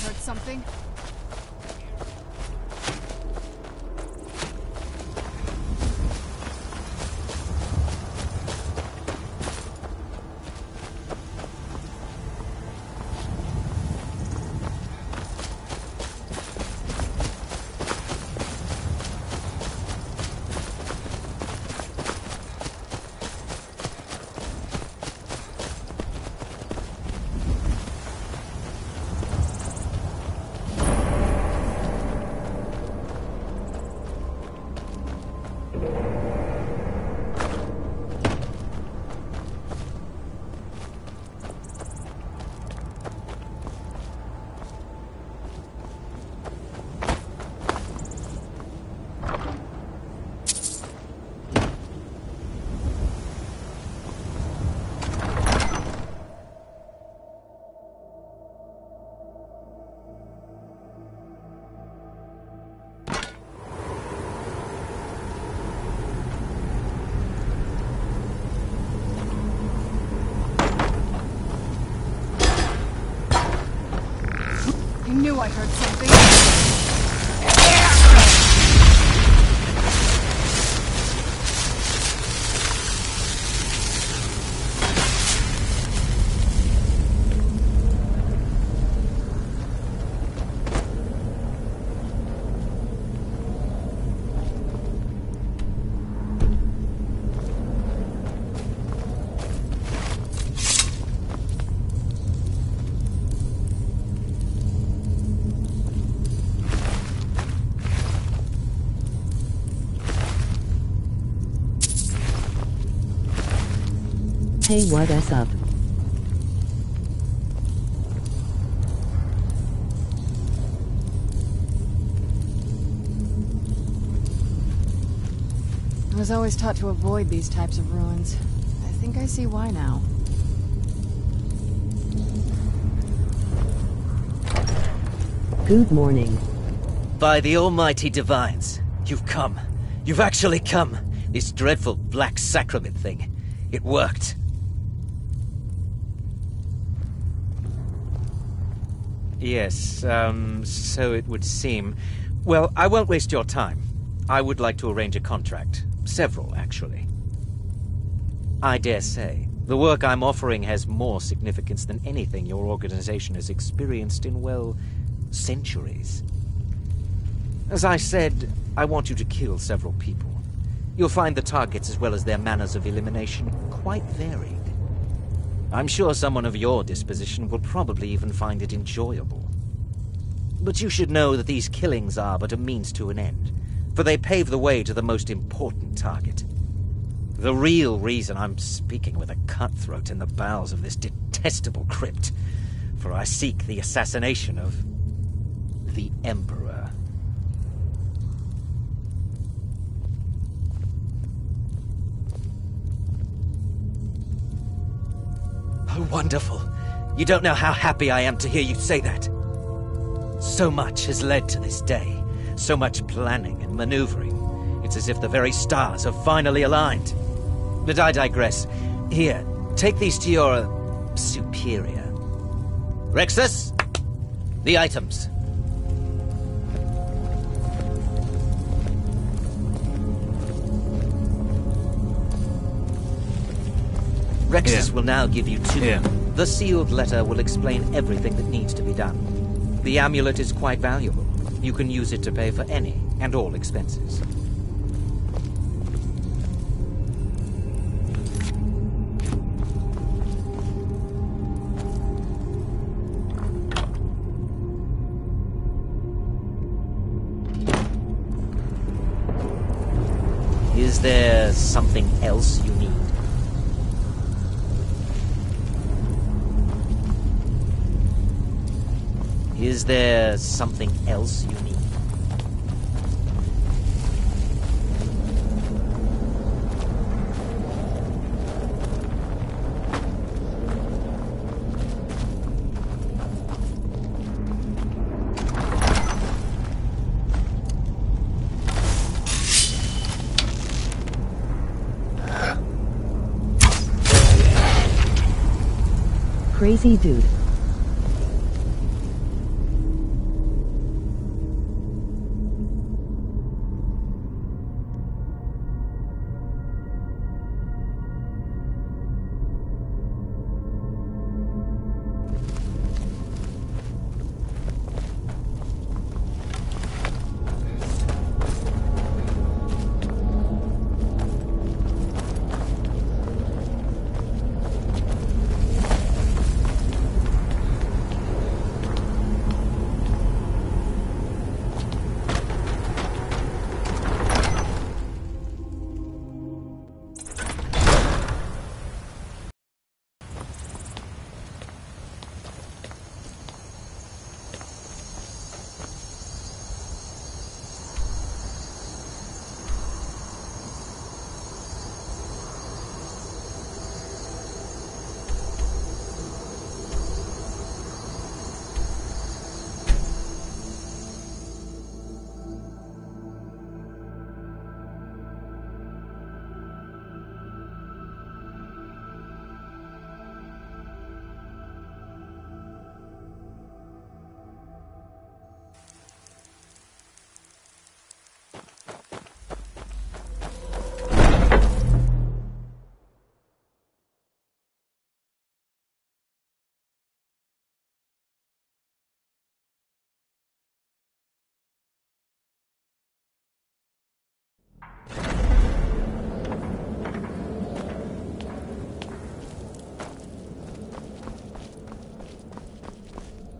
heard something. I knew I heard something. Hey, what's up? I was always taught to avoid these types of ruins. I think I see why now. Good morning. By the almighty divines, you've come. You've actually come. This dreadful black sacrament thing. It worked. Yes, so it would seem. Well, I won't waste your time. I would like to arrange a contract. Several, actually. I dare say, the work I'm offering has more significance than anything your organization has experienced in, well, centuries. As I said, I want you to kill several people. You'll find the targets as well as their manners of elimination quite varied. I'm sure someone of your disposition will probably even find it enjoyable. But you should know that these killings are but a means to an end, for they pave the way to the most important target. The real reason I'm speaking with a cutthroat in the bowels of this detestable crypt, for I seek the assassination of the Emperor. Oh, wonderful. You don't know how happy I am to hear you say that. So much has led to this day. So much planning and maneuvering. It's as if the very stars have finally aligned. But I digress. Here, take these to your superior. Rexus, the items. Rexus will now give you two. The sealed letter will explain everything that needs to be done. The amulet is quite valuable. You can use it to pay for any and all expenses. Is there something else you need? Is there something else you need? Crazy dude.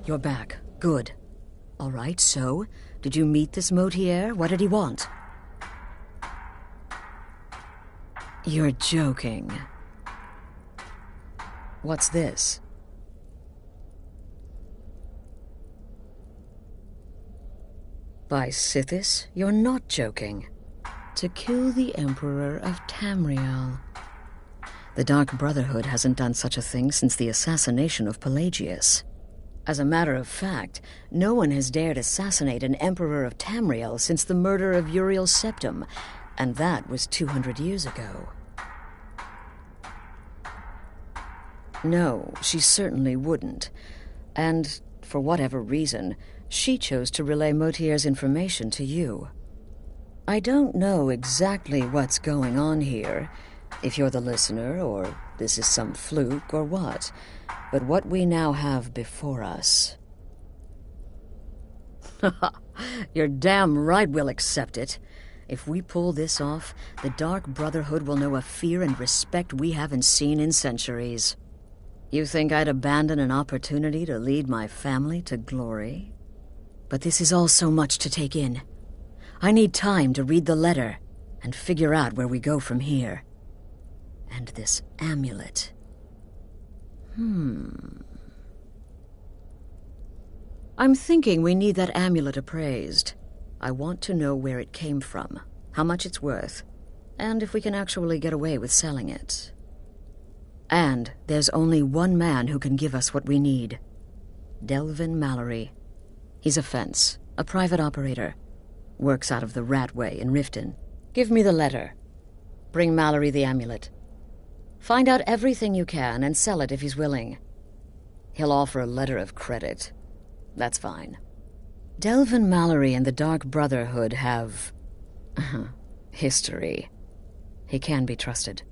You're back. Good. All right, so, did you meet this Motier? What did he want? You're joking. What's this? By Sithis, you're not joking. To kill the Emperor of Tamriel. The Dark Brotherhood hasn't done such a thing since the assassination of Pelagius. As a matter of fact, no one has dared assassinate an Emperor of Tamriel since the murder of Uriel Septim, and that was 200 years ago. No, she certainly wouldn't. And, for whatever reason, she chose to relay Motier's information to you. I don't know exactly what's going on here, if you're the listener, or this is some fluke, or what. But what we now have before us... You're damn right we'll accept it. If we pull this off, the Dark Brotherhood will know a fear and respect we haven't seen in centuries. You think I'd abandon an opportunity to lead my family to glory? But this is all so much to take in. I need time to read the letter and figure out where we go from here. And this amulet. I'm thinking we need that amulet appraised. I want to know where it came from, how much it's worth, and if we can actually get away with selling it. And there's only one man who can give us what we need. Delvin Mallory. He's a fence, a private operator. Works out of the Ratway in Riften. Give me the letter. Bring Mallory the amulet. Find out everything you can and sell it if he's willing. He'll offer a letter of credit. That's fine. Delvin Mallory and the Dark Brotherhood have... history. He can be trusted.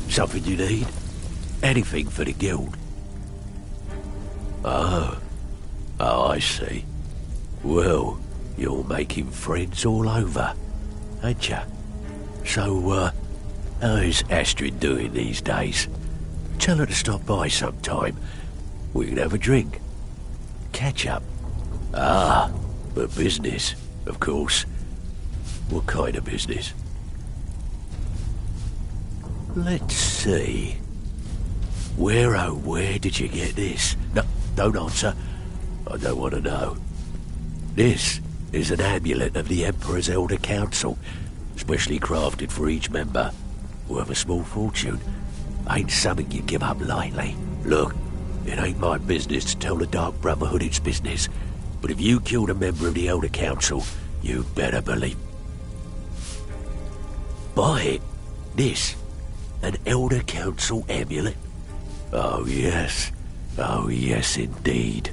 Something you need? Anything for the guild? Oh, I see. Well, you're making friends all over, ain't ya? So, how's Astrid doing these days? Tell her to stop by sometime. We can have a drink. Catch up. Ah, but business, of course. What kind of business? Let's see. Where, oh, where did you get this? No, don't answer. I don't want to know. This is an amulet of the Emperor's Elder Council, specially crafted for each member. Worth a small fortune. Ain't something you give up lightly. Look, it ain't my business to tell the Dark Brotherhood its business, but if you killed a member of the Elder Council, you better believe... Buy it. This. An Elder Council amulet? Oh, yes. Oh, yes, indeed.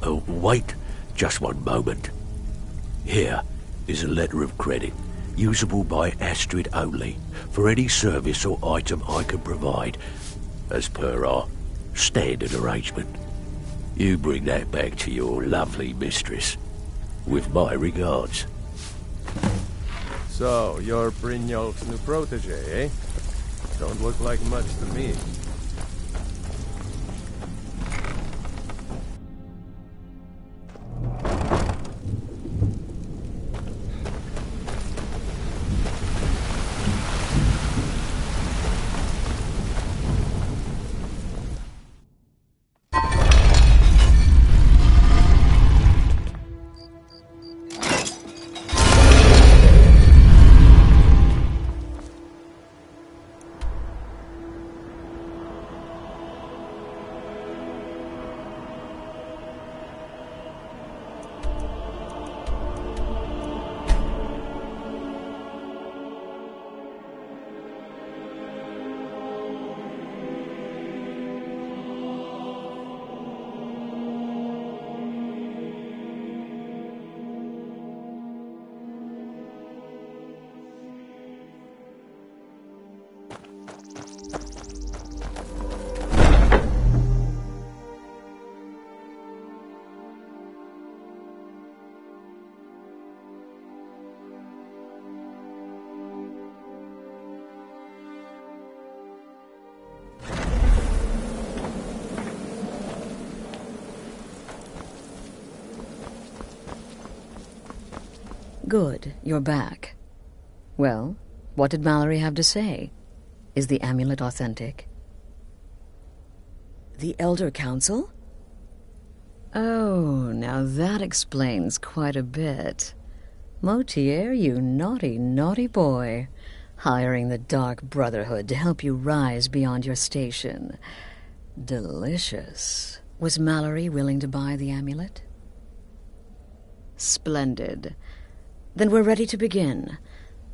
Oh, wait just one moment. Here is a letter of credit, usable by Astrid only, for any service or item I can provide, as per our standard arrangement. You bring that back to your lovely mistress, with my regards. So, you're Brynjolf's new protege, eh? Don't look like much to me. Good, you're back. Well, what did Mallory have to say? Is the amulet authentic? The Elder Council? Oh, now that explains quite a bit. Motier, you naughty, naughty boy. Hiring the Dark Brotherhood to help you rise beyond your station. Delicious. Was Mallory willing to buy the amulet? Splendid. Then we're ready to begin.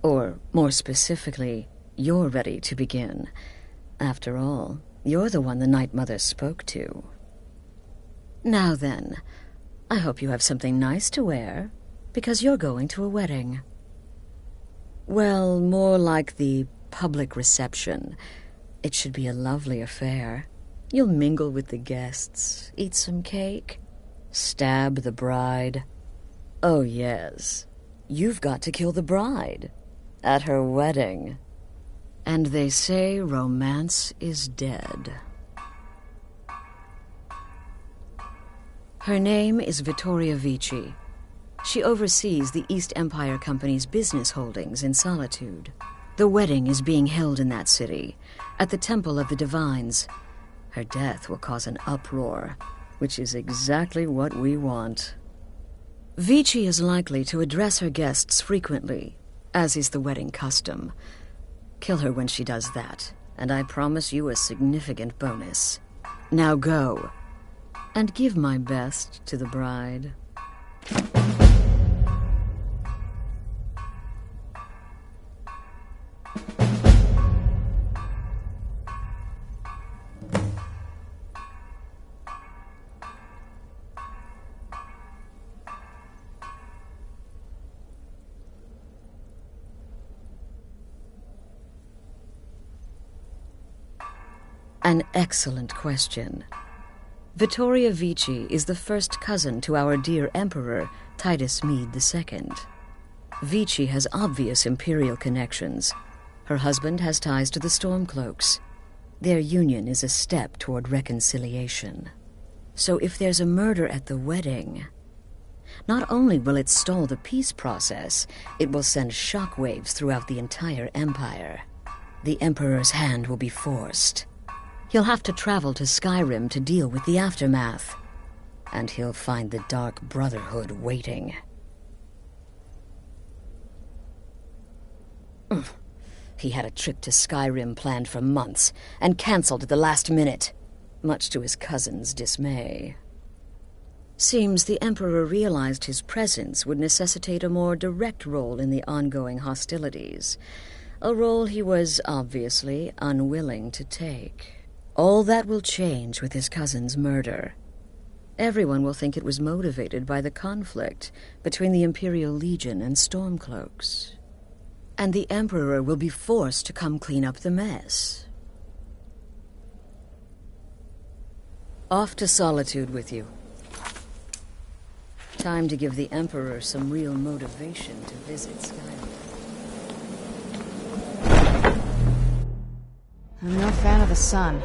Or, more specifically, you're ready to begin. After all, you're the one the Night Mother spoke to. Now then, I hope you have something nice to wear, because you're going to a wedding. Well, more like the public reception. It should be a lovely affair. You'll mingle with the guests, eat some cake, stab the bride. Oh, yes. You've got to kill the bride at her wedding. And they say romance is dead. Her name is Vittoria Vici. She oversees the East Empire Company's business holdings in Solitude. The wedding is being held in that city, at the Temple of the Divines. Her death will cause an uproar, which is exactly what we want. Vici is likely to address her guests frequently, as is the wedding custom. Kill her when she does that, and I promise you a significant bonus. Now go, and give my best to the bride. An excellent question. Vittoria Vici is the first cousin to our dear Emperor, Titus Mede II. Vici has obvious imperial connections. Her husband has ties to the Stormcloaks. Their union is a step toward reconciliation. So if there's a murder at the wedding, not only will it stall the peace process, it will send shockwaves throughout the entire empire. The Emperor's hand will be forced. He'll have to travel to Skyrim to deal with the aftermath. And he'll find the Dark Brotherhood waiting. He had a trip to Skyrim planned for months, and cancelled at the last minute, much to his cousin's dismay. Seems the Emperor realized his presence would necessitate a more direct role in the ongoing hostilities, a role he was obviously unwilling to take. All that will change with his cousin's murder. Everyone will think it was motivated by the conflict between the Imperial Legion and Stormcloaks. And the Emperor will be forced to come clean up the mess. Off to Solitude with you. Time to give the Emperor some real motivation to visit Skyrim. I'm no fan of the sun.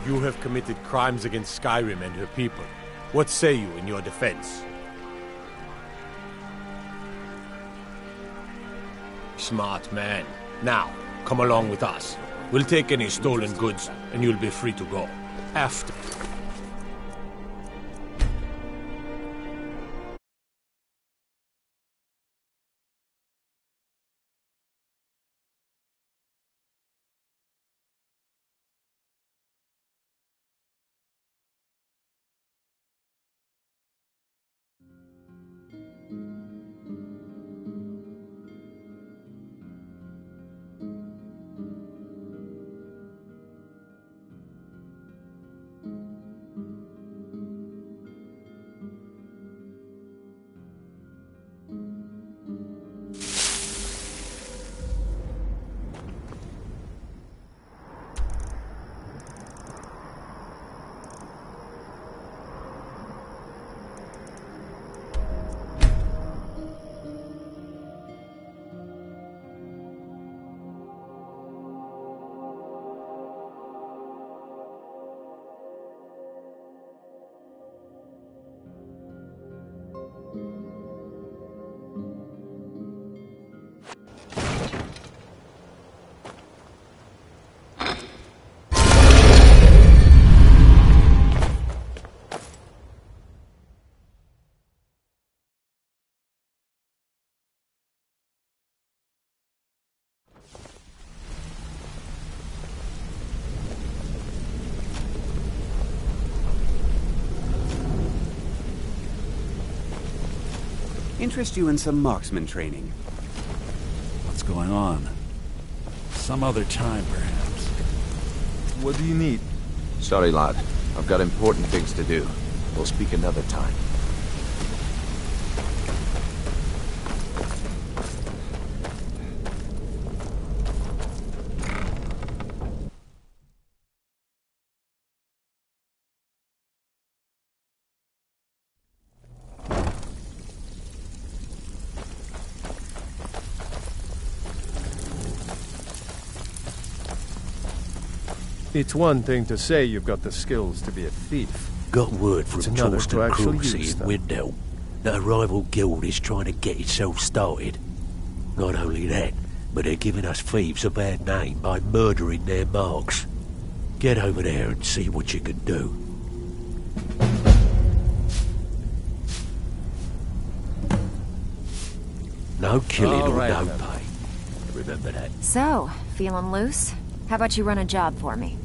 You have committed crimes against Skyrim and her people. What say you in your defense? Smart man. Now, come along with us. We'll take any stolen goods, and you'll be free to go. After. Interest you in some marksman training. What's going on? Some other time, perhaps. What do you need? Sorry, lad. I've got important things to do. We'll speak another time. It's one thing to say you've got the skills to be a thief. Got word from Torsten Cruxy in them. Windhelm that a rival guild is trying to get itself started. Not only that, but they're giving us thieves a bad name by murdering their marks. Get over there and see what you can do. No killing or no pay. Remember that. So, feeling loose? How about you run a job for me?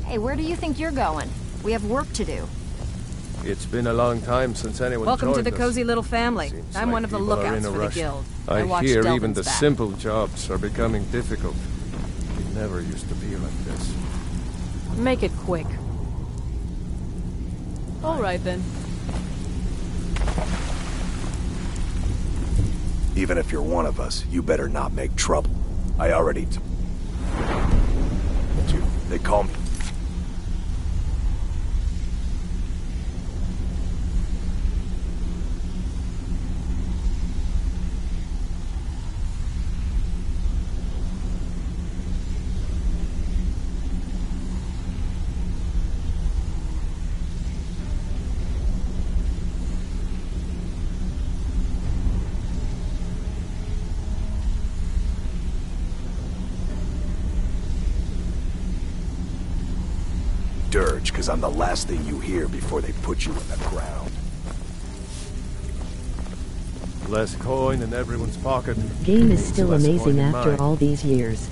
Hey, where do you think you're going? We have work to do. It's been a long time since anyone Welcome to joined the us. cozy little family. Seems I'm like one of the people are lookouts in a for the rush. guild. I watch hear Delvin's even the back. simple jobs are becoming difficult. It never used to be like this. Make it quick. All right, then. Even if you're one of us, you better not make trouble. I already you. They call me. Dirge, because I'm the last thing you hear before they put you in the ground. less coin in everyone's pocket. Game is still less amazing coin in after mine. all these years.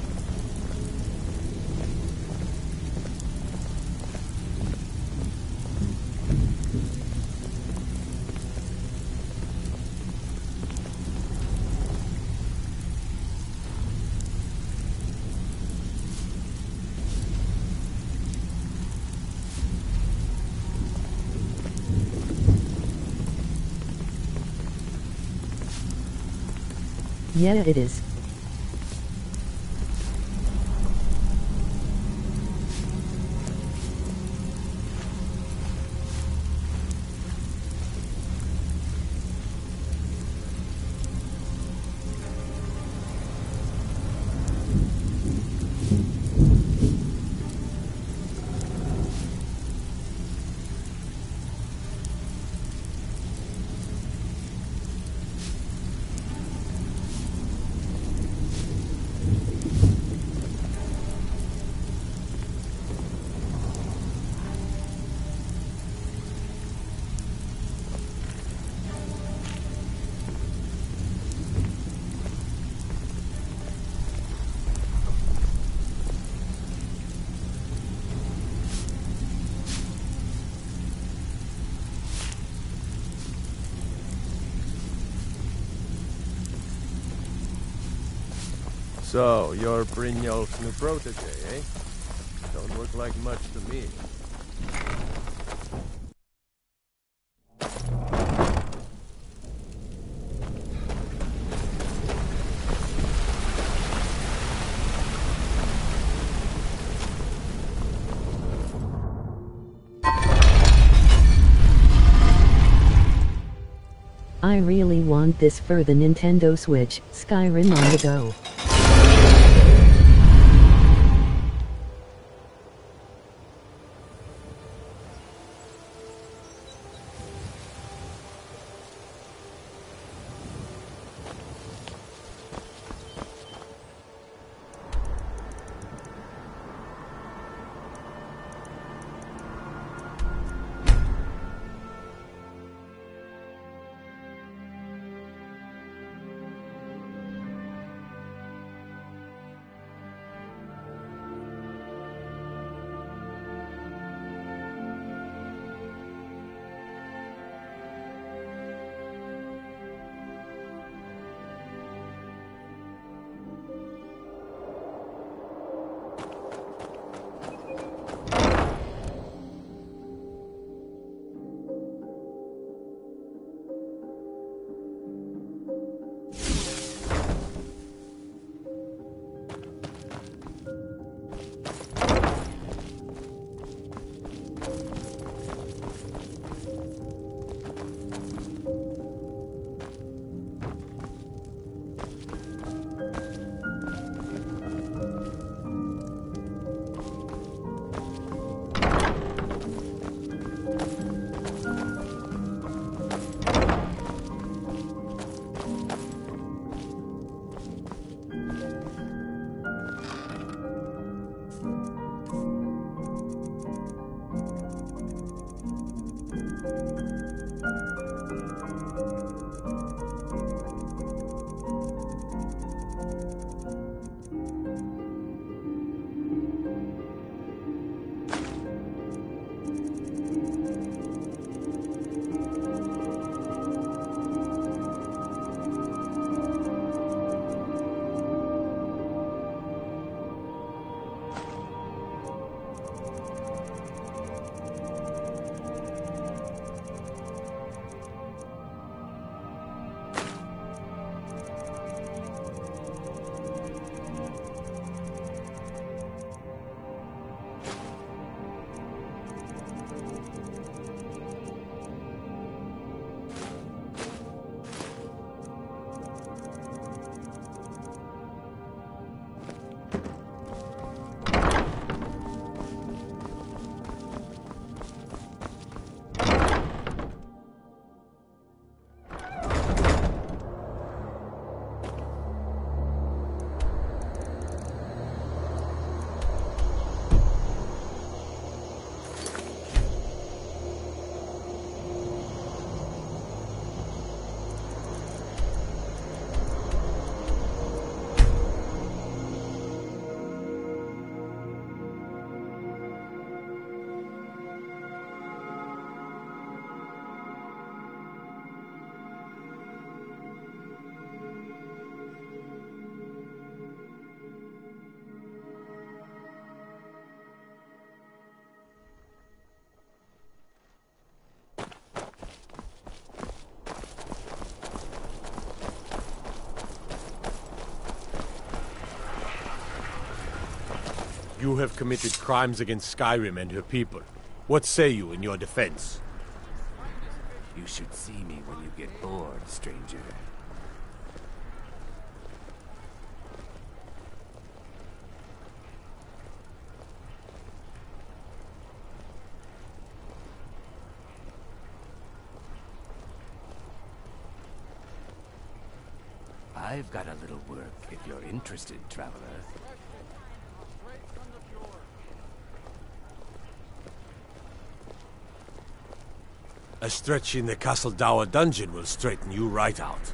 Yeah, it is. So, you're Brynjolf's new protege, eh? Don't look like much to me. I really want this for the Nintendo Switch, Skyrim on the go. You have committed crimes against Skyrim and her people. What say you in your defense? You should see me when you get bored, stranger. I've got a little work if you're interested, traveler. A stretch in the Castle Dower dungeon will straighten you right out.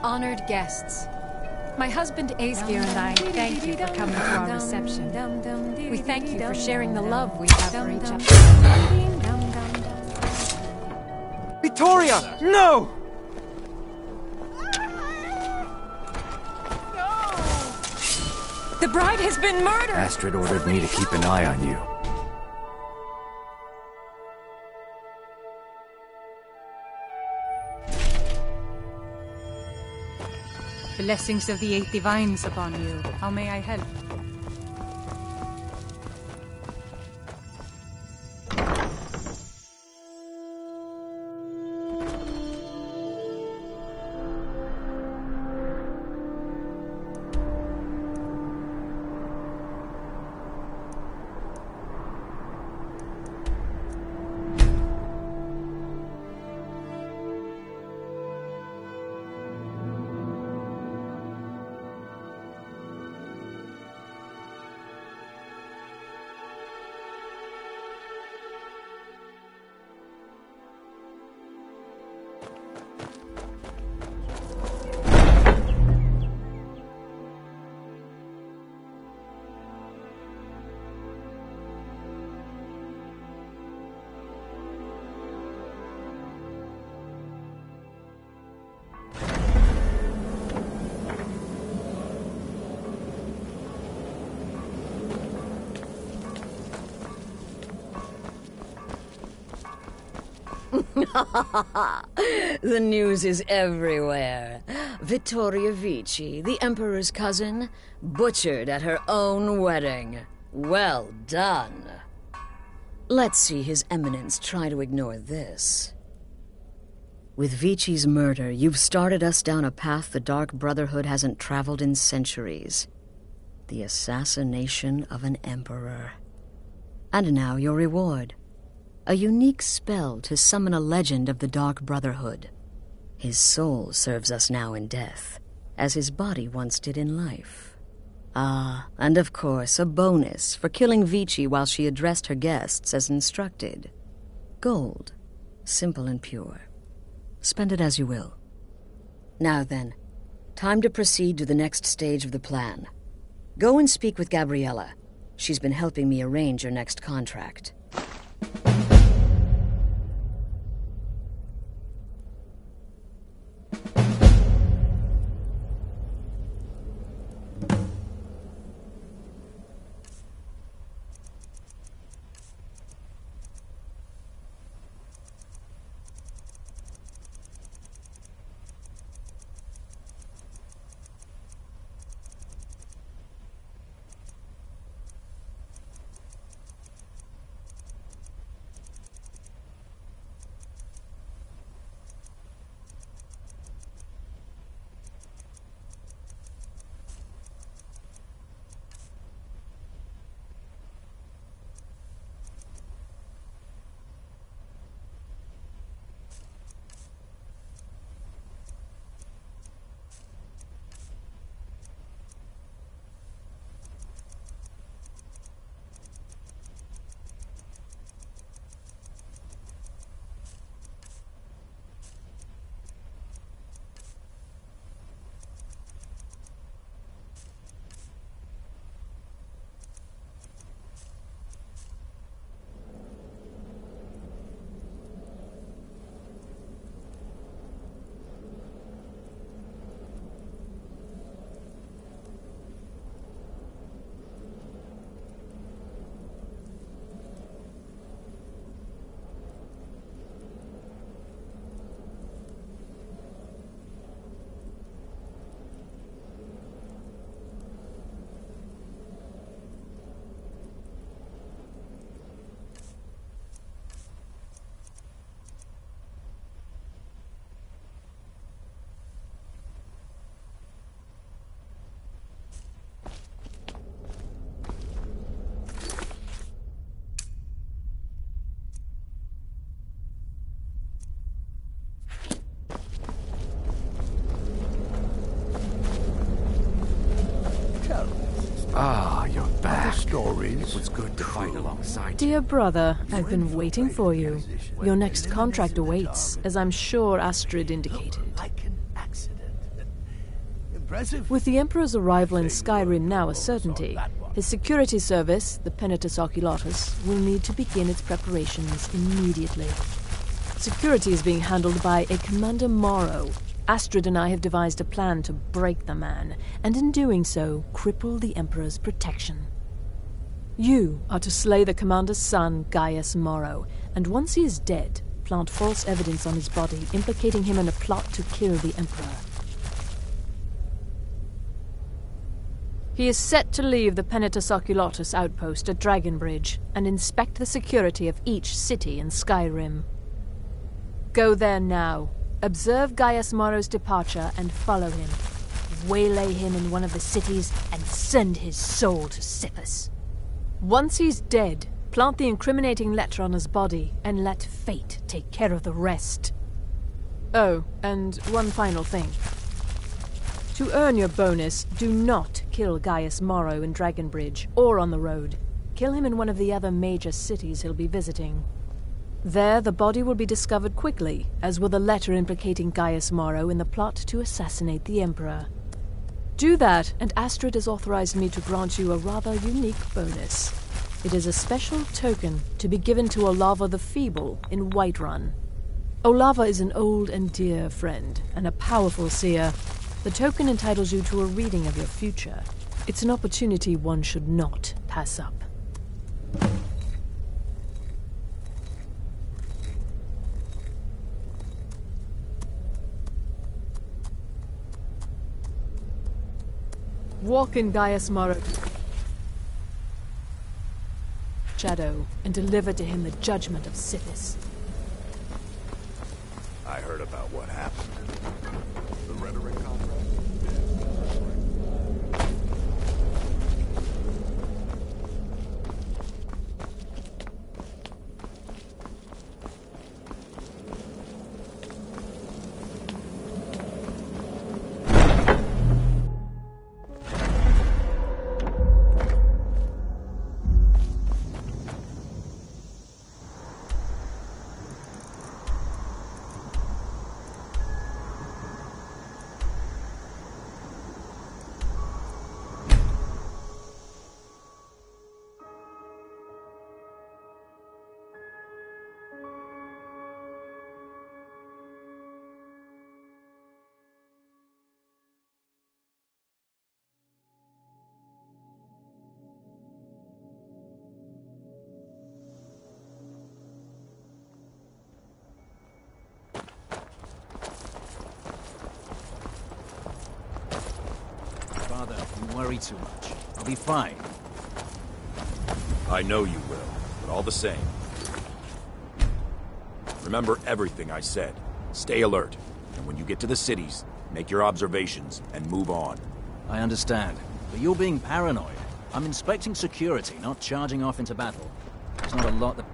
Honored guests, my husband Aesgeir and I thank you for coming to our reception. We thank you for sharing the love we have for each other. Vittoria! No! The bride has been murdered! Astrid ordered me to keep an eye on you. Blessings of the Eight Divines upon you. How may I help? The news is everywhere. Vittoria Vici, the Emperor's cousin, butchered at her own wedding. Well done. Let's see His Eminence try to ignore this. With Vici's murder, you've started us down a path the Dark Brotherhood hasn't traveled in centuries. The assassination of an emperor. And now your reward. A unique spell to summon a legend of the Dark Brotherhood. His soul serves us now in death, as his body once did in life. Ah, and of course, a bonus for killing Vici while she addressed her guests as instructed. Gold. Simple and pure. Spend it as you will. Now then, time to proceed to the next stage of the plan. Go and speak with Gabriella. She's been helping me arrange your next contract. Ah, you're back. Stories. It was good to fight alongside you. Dear brother, I've been waiting for you. Your next contract awaits, as I'm sure Astrid indicated. Like an accident. Impressive. With the Emperor's arrival in Skyrim now a certainty, his security service, the Penitus Oculatus, will need to begin its preparations immediately. Security is being handled by a Commander Morrow. Astrid and I have devised a plan to break the man, and in doing so, cripple the Emperor's protection. You are to slay the Commander's son, Gaius Morrow, and once he is dead, plant false evidence on his body, implicating him in a plot to kill the Emperor. He is set to leave the Penitus Oculatus outpost at Dragonbridge and inspect the security of each city in Skyrim. Go there now, observe Gaius Morrow's departure and follow him. Waylay him in one of the cities and send his soul to Sithis. Once he's dead, plant the incriminating letter on his body and let fate take care of the rest. Oh, and one final thing. To earn your bonus, do not kill Gaius Morrow in Dragonbridge or on the road. Kill him in one of the other major cities he'll be visiting. There, the body will be discovered quickly, as will the letter implicating Gaius Morrow in the plot to assassinate the Emperor. Do that, and Astrid has authorized me to grant you a rather unique bonus. It is a special token to be given to Olava the Feeble in Whiterun. Olava is an old and dear friend, and a powerful seer. The token entitles you to a reading of your future. It's an opportunity one should not pass up. Walk in Gaius Morrow's shadow and deliver to him the judgment of Sithis. I heard about what happened. The rhetoric contract? Worry too much. I'll be fine. I know you will, but all the same. Remember everything I said. Stay alert, and when you get to the cities, make your observations and move on. I understand, but you're being paranoid. I'm inspecting security, not charging off into battle. There's not a lot that...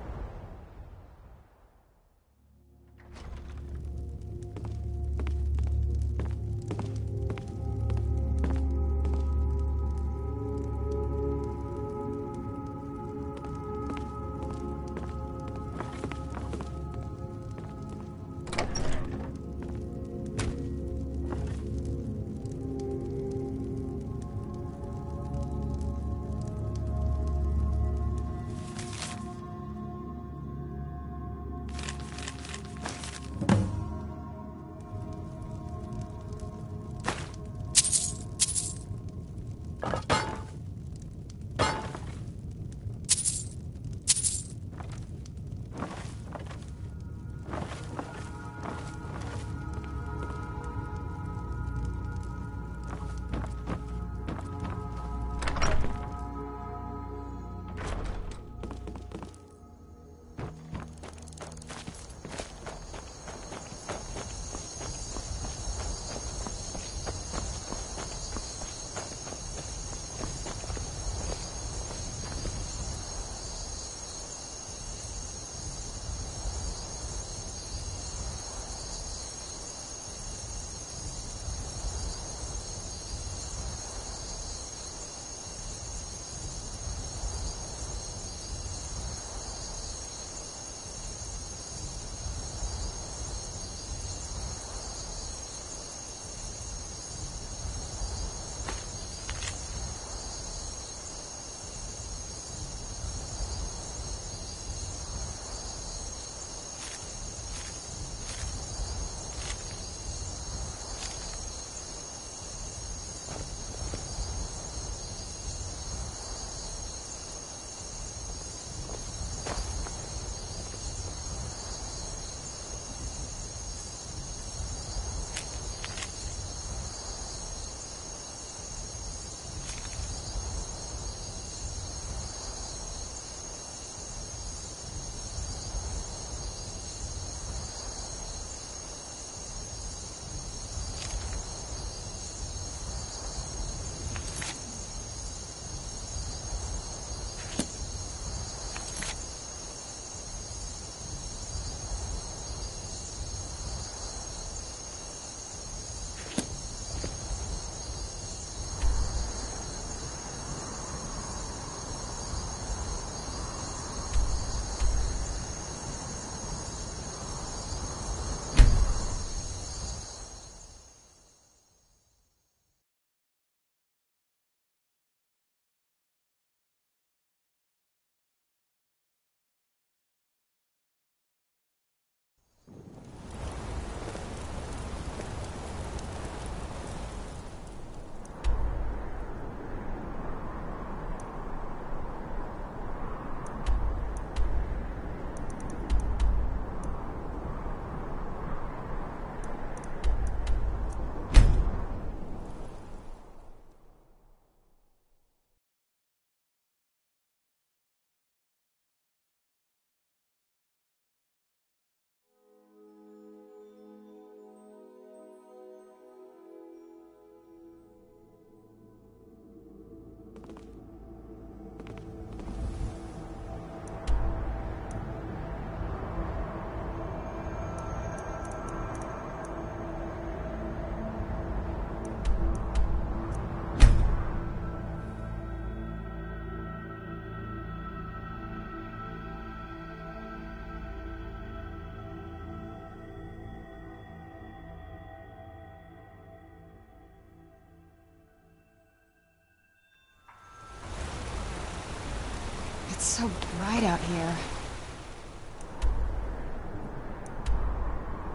It's so bright out here.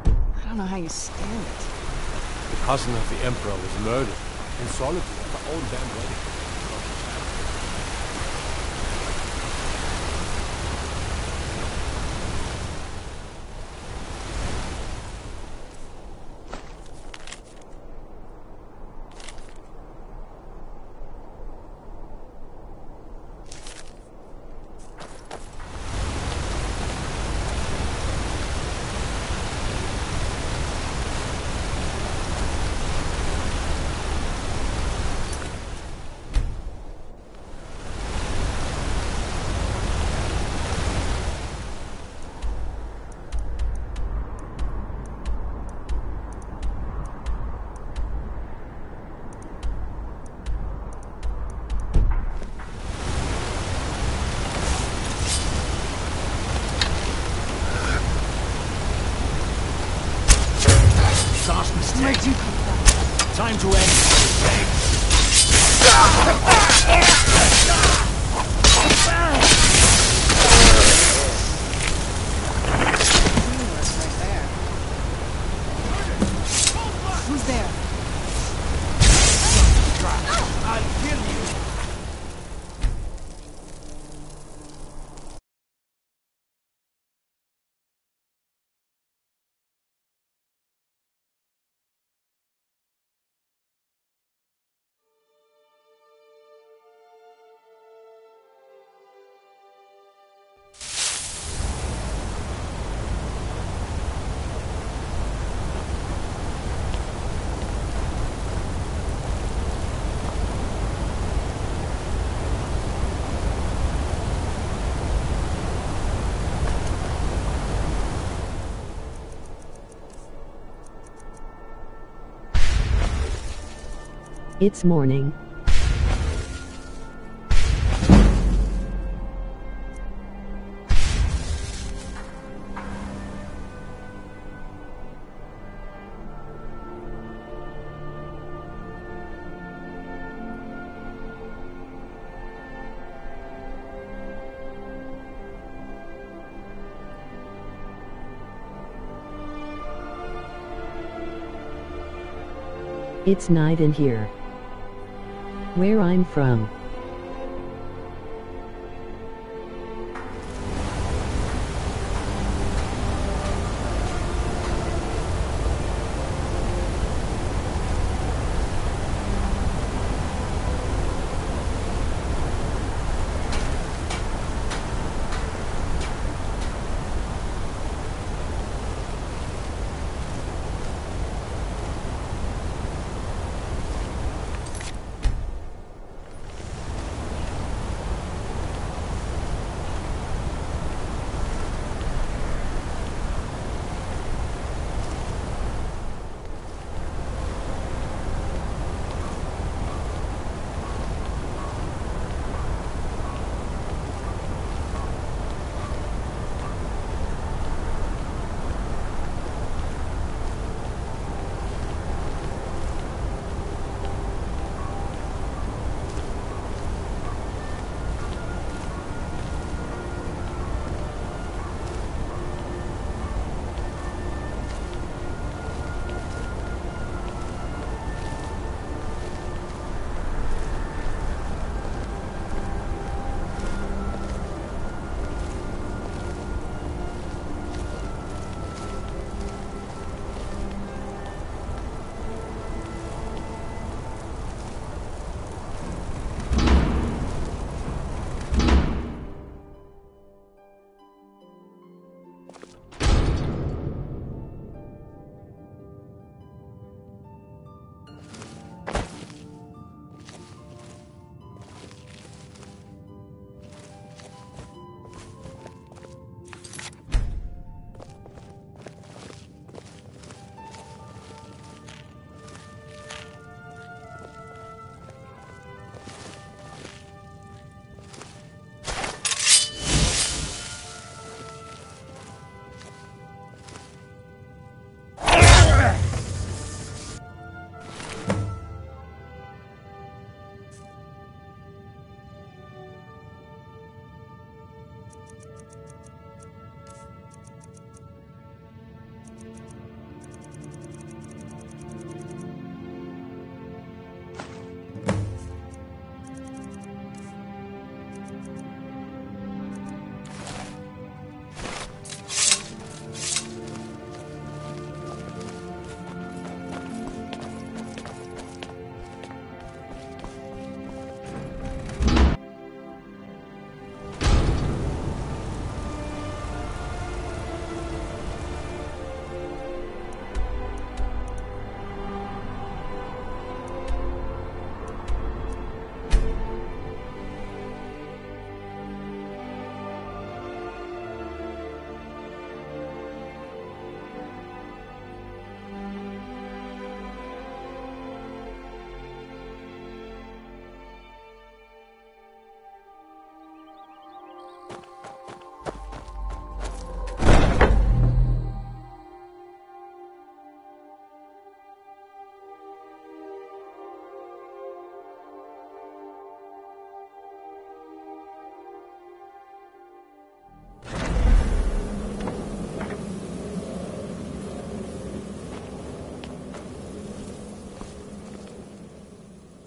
I don't know how you stand it. The cousin of the Emperor was murdered in solitude at her own damn wedding. Where'd you come from? Time to end. Who's there? I'll kill you. It's morning. It's night in here. Where I'm from.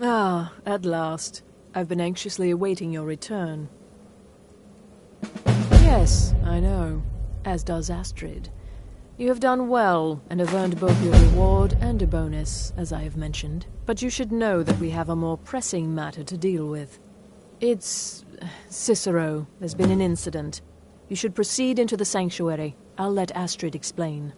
Ah, at last. I've been anxiously awaiting your return. Yes, I know. As does Astrid. You have done well, and have earned both your reward and a bonus, as I have mentioned. But you should know that we have a more pressing matter to deal with. It's... Cicero. There's been an incident. You should proceed into the sanctuary. I'll let Astrid explain.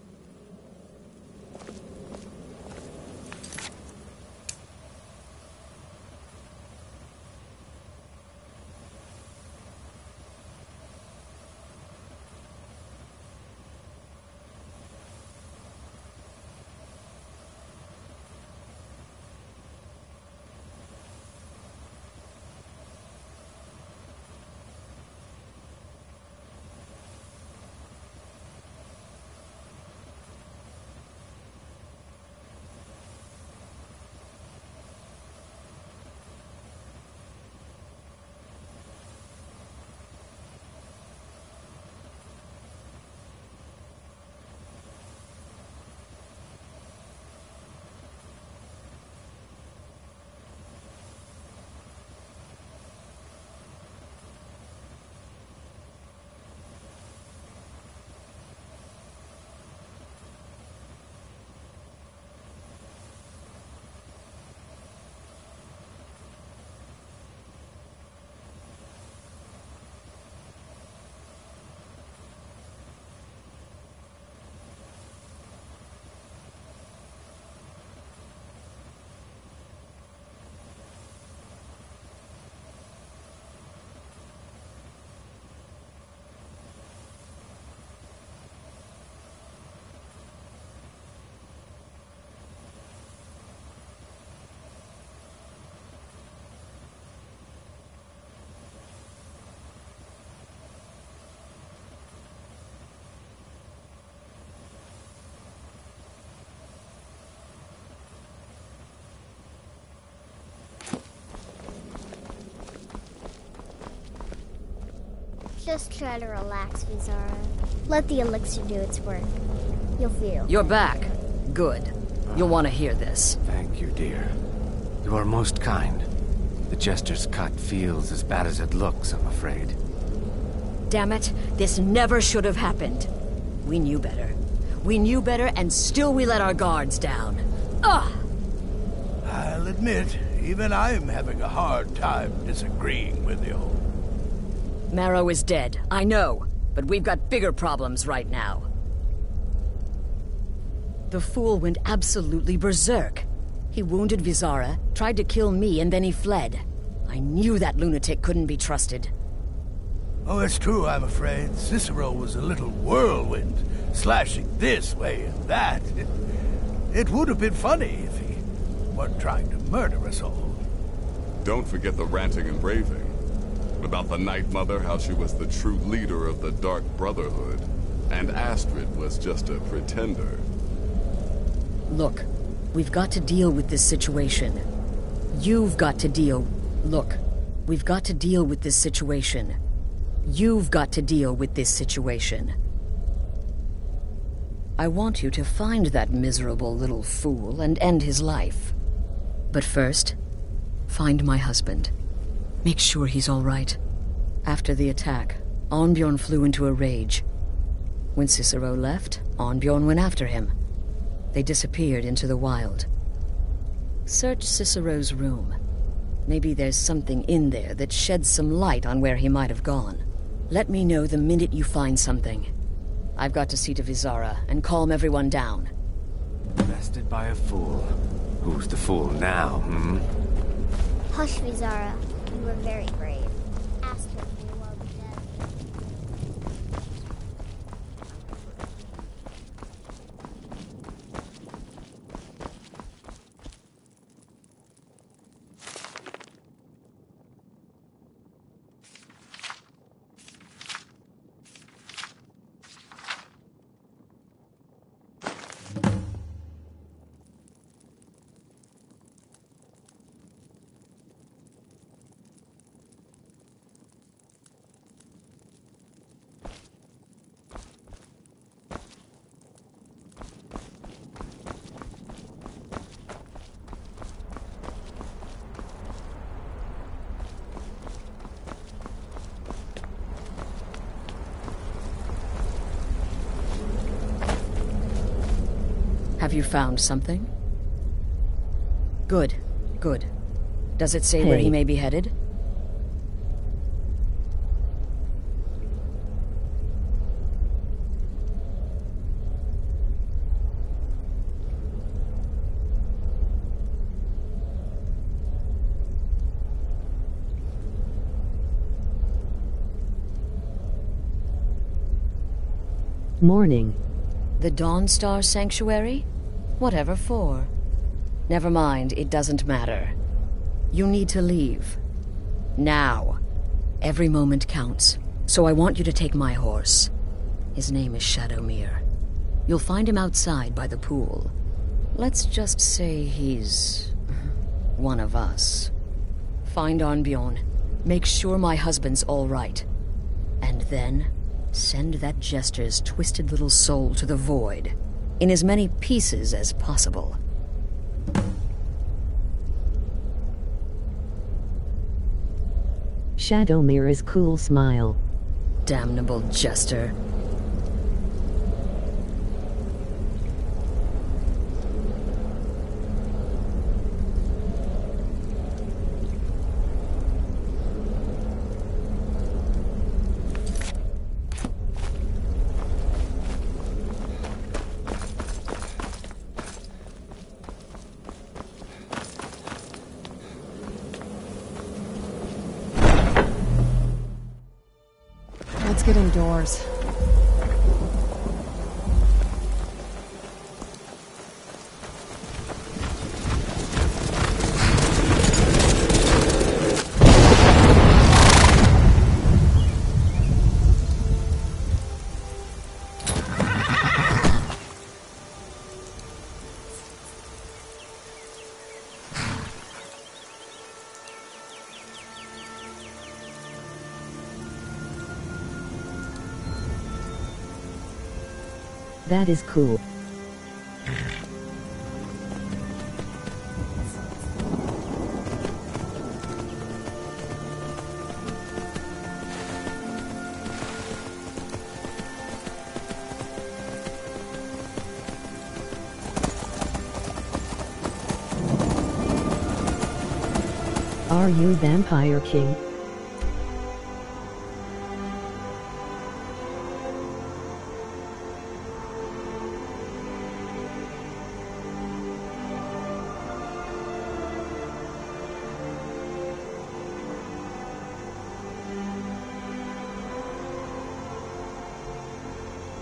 Just try to relax, Vizara. Let the elixir do its work. You'll feel. You're back. Good. You'll want to hear this. Thank you, dear. You are most kind. The Jester's cut feels as bad as it looks, I'm afraid. Damn it, this never should have happened. We knew better. We knew better, and still we let our guards down. Ugh! I'll admit, even I'm having a hard time disagreeing with you. Marrow is dead, I know, but we've got bigger problems right now. The fool went absolutely berserk. He wounded Vizara, tried to kill me, and then he fled. I knew that lunatic couldn't be trusted. Oh, it's true, I'm afraid. Cicero was a little whirlwind, slashing this way and that. It would have been funny if he weren't trying to murder us all. Don't forget the ranting and raving. About the Night Mother, how she was the true leader of the Dark Brotherhood, and Astrid was just a pretender. Look, we've got to deal with this situation. You've got to deal... Look, we've got to deal with this situation. You've got to deal with this situation. I want you to find that miserable little fool and end his life. But first, find my husband. Make sure he's all right. After the attack, Arnbjorn flew into a rage. When Cicero left, Arnbjorn went after him. They disappeared into the wild. Search Cicero's room. Maybe there's something in there that sheds some light on where he might have gone. Let me know the minute you find something. I've got to see to Vizara and calm everyone down. Bested by a fool. Who's the fool now, hmm? Hush, Vizara. You were very brave. Astrid may well be dead. Have you found something? Good, good. Does it say where he may be headed? Morning. The Dawnstar Sanctuary? Whatever for. Never mind, it doesn't matter. You need to leave. Now. Every moment counts, so I want you to take my horse. His name is Shadowmere. You'll find him outside by the pool. Let's just say he's one of us. Find Arnbjorn. Make sure my husband's all right. And then send that jester's twisted little soul to the void, in as many pieces as possible. Shadowmere's cool smile. Damnable jester. Let's get indoors. That is cool. Are you Vampire King?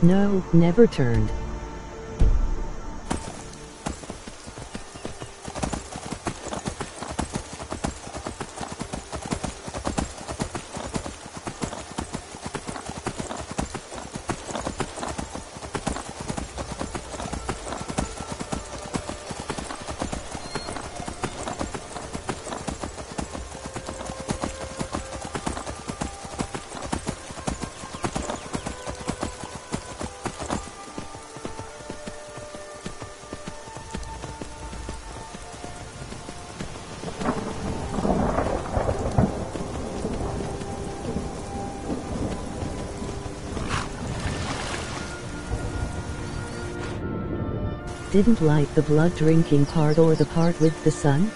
No, never turned. didn't like the blood-drinking part or the part with the sun?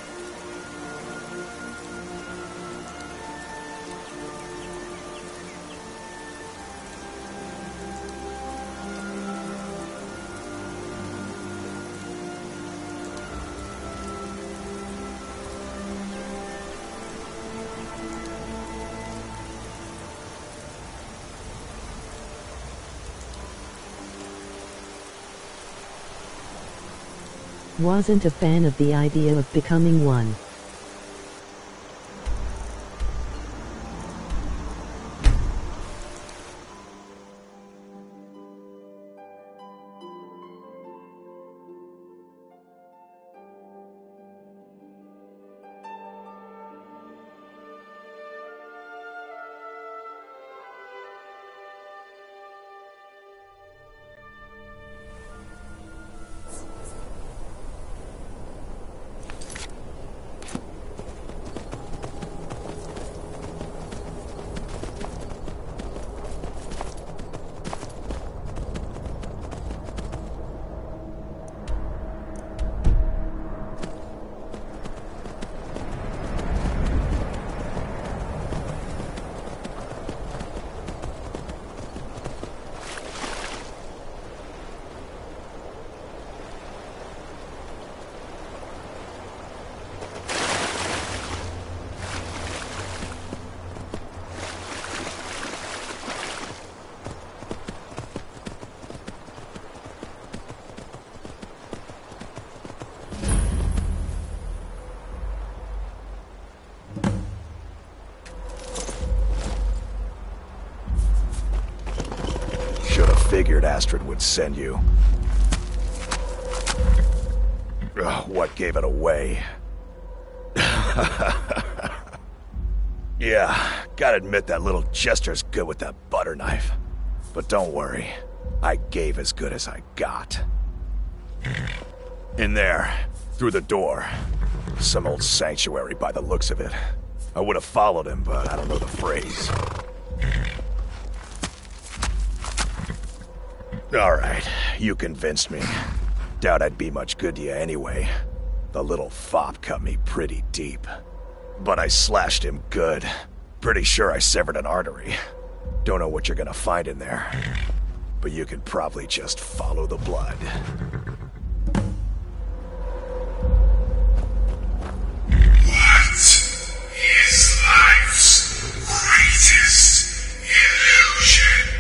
Wasn't a fan of the idea of becoming one. Figured Astrid would send you. Ugh, what gave it away? Yeah, gotta admit that little Jester's good with that butter knife. But don't worry, I gave as good as I got. In there, through the door. Some old sanctuary by the looks of it. I would have followed him, but I don't know the phrase. Alright, you convinced me. Doubt I'd be much good to you anyway. The little fop cut me pretty deep. But I slashed him good. Pretty sure I severed an artery. Don't know what you're gonna find in there. But you can probably just follow the blood. What is life's greatest illusion?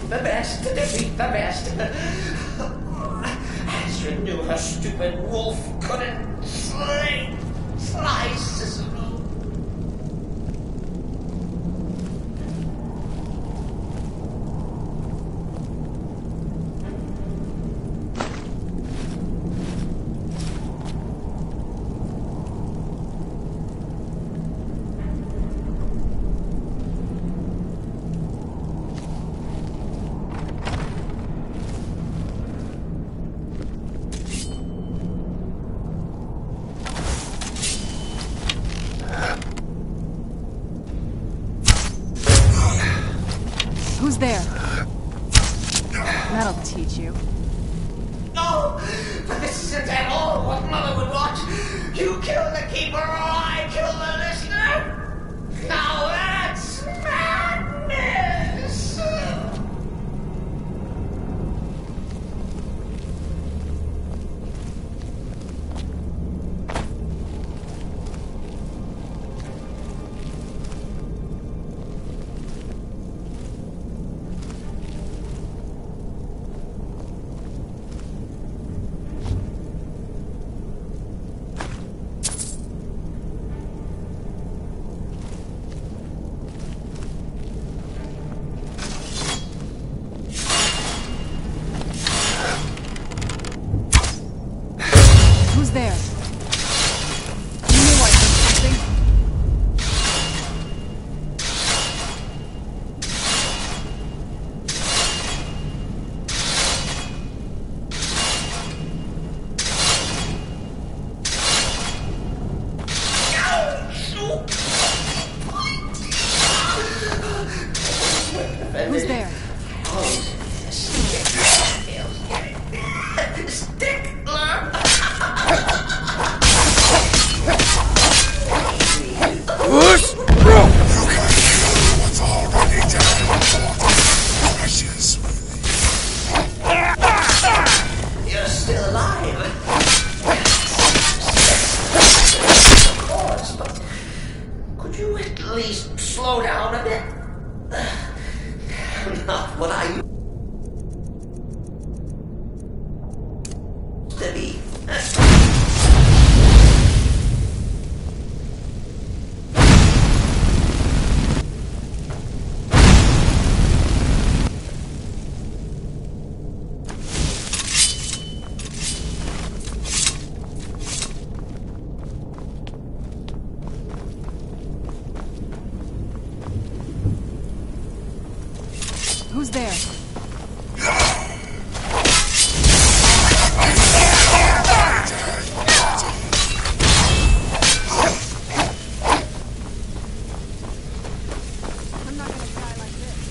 The best to defeat the best. Astrid knew her stupid wolf couldn't slice Cicero. Who's there? Not That'll teach you. No! But this isn't at all what Mother would want! You kill the Keeper or I kill the listener! Now that's madness! Who's there? You knew I heard something. Who's there? What's already dead precious. You're still alive. Of course, but could you at least slow down a bit? Not what I used to be. Who's there? I'm not gonna cry like this.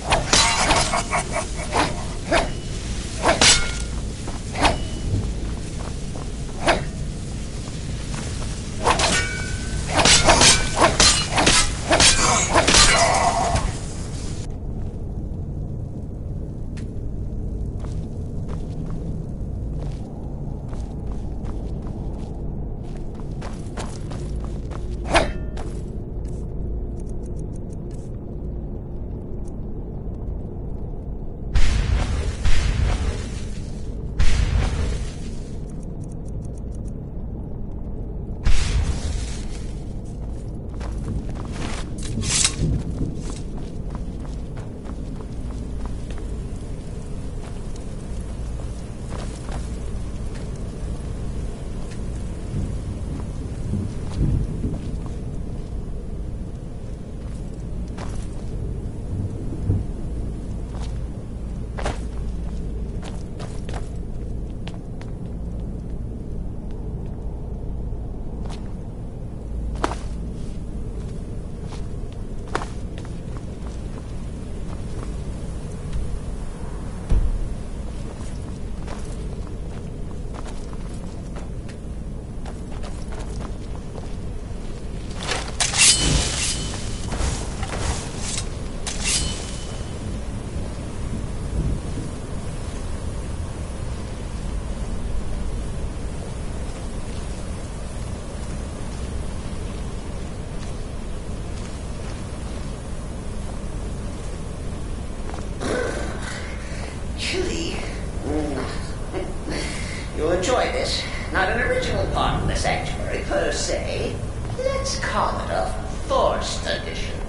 You'll enjoy this. Not an original part of the sanctuary per se. Let's call it a forced addition.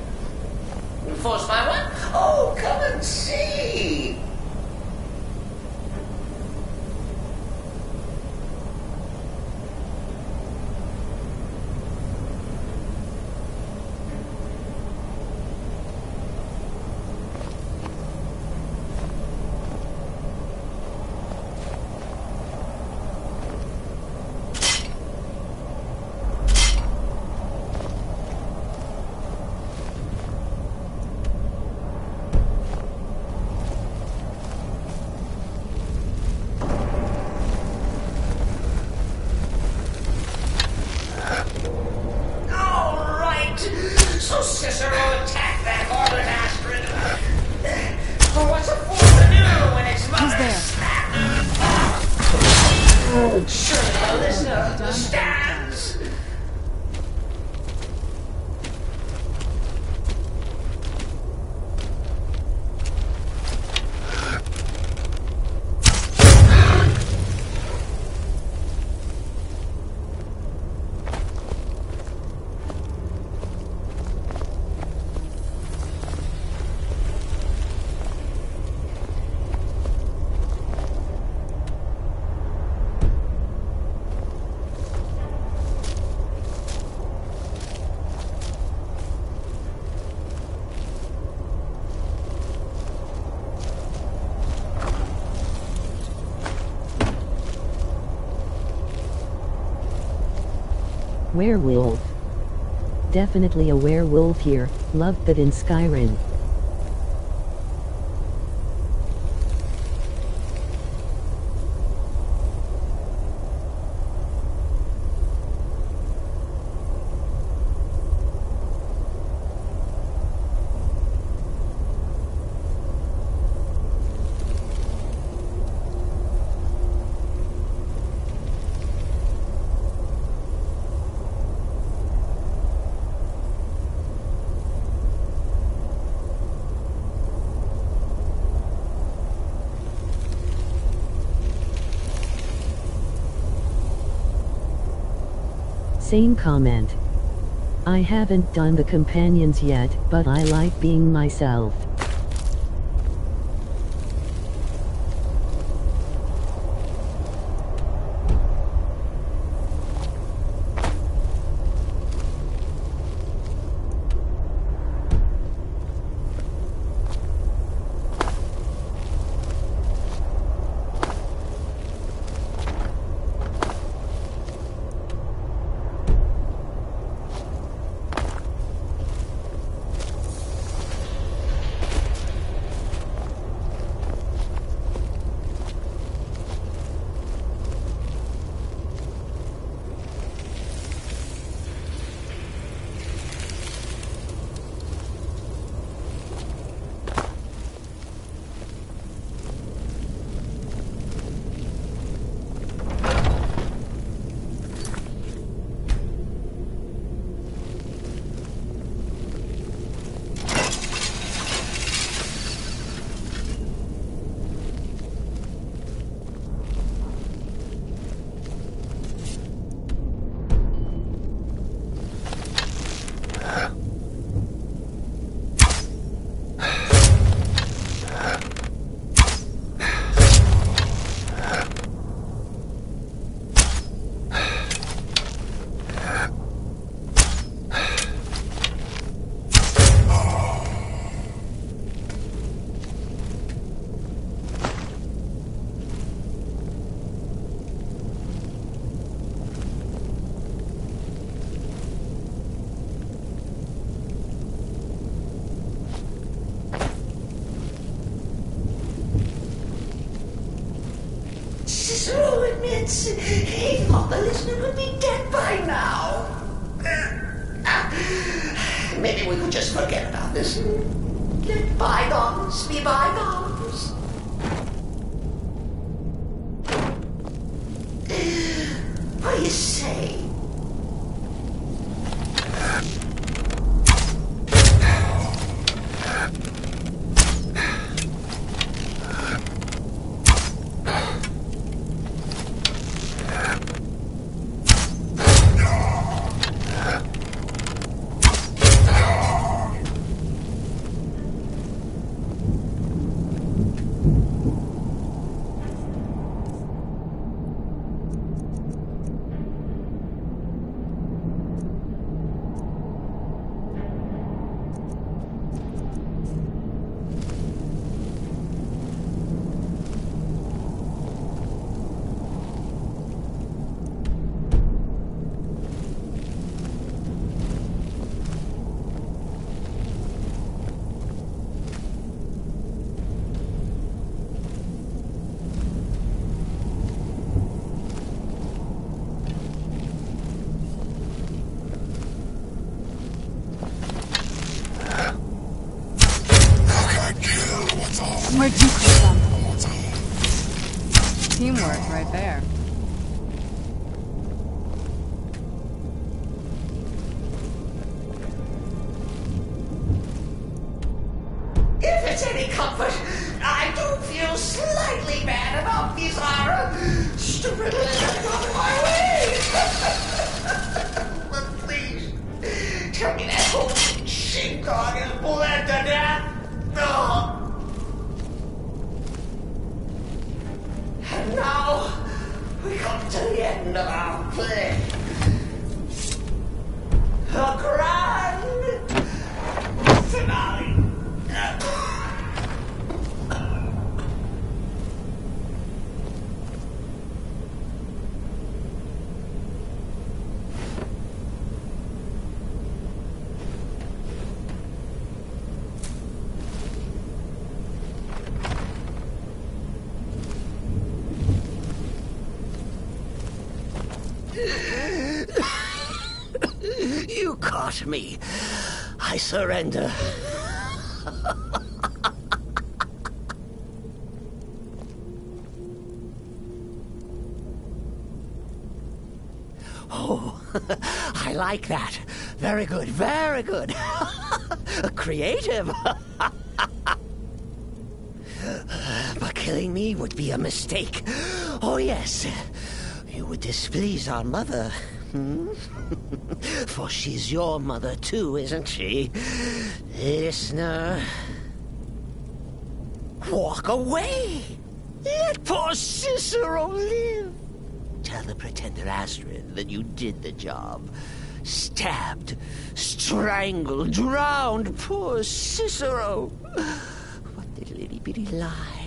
Forced by what? Oh, come and see. Cicero attack that harlot Astrid? Or what's a fool to do when it's mother? Surely the listener understands. Werewolf. Definitely a werewolf here, loved that in Skyrim. Same comment. I haven't done the companions yet, but I like being myself. Cicero admits he thought the listener would be dead by now. Maybe we could just forget about this. Let bygones be bygones. What do you say? Where'd you come from? Teamwork right there. If it's any comfort, I do feel slightly bad about Bizarre stupidly getting out of my way. But please, tell me that whole sheepdog is bled to death. Oh. And now, we come to the end of our play. A grand finale. You caught me. I surrender. Oh, I like that. Very good, very good. Creative. But killing me would be a mistake. Oh, yes. You would displease our mother. For she's your mother too, isn't she? Listener. Walk away. Let poor Cicero live. Tell the pretender Astrid that you did the job. Stabbed, strangled, drowned poor Cicero. What little itty-bitty lie.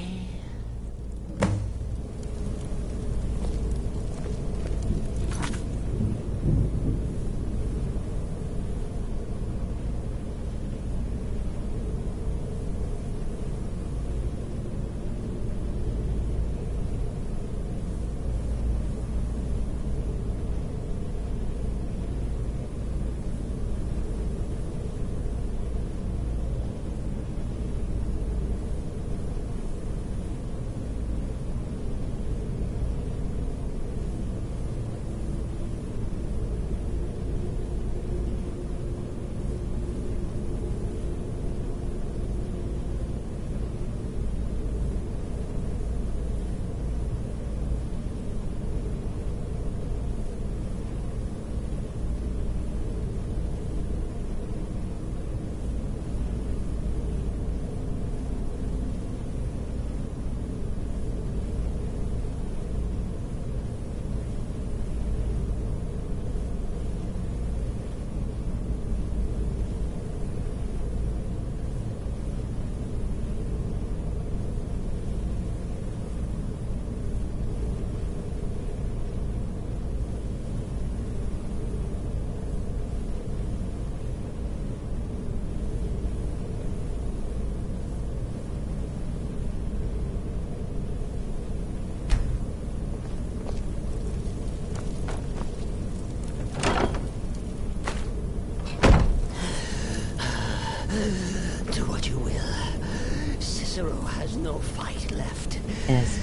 Do what you will. Cicero has no fight left. Yes.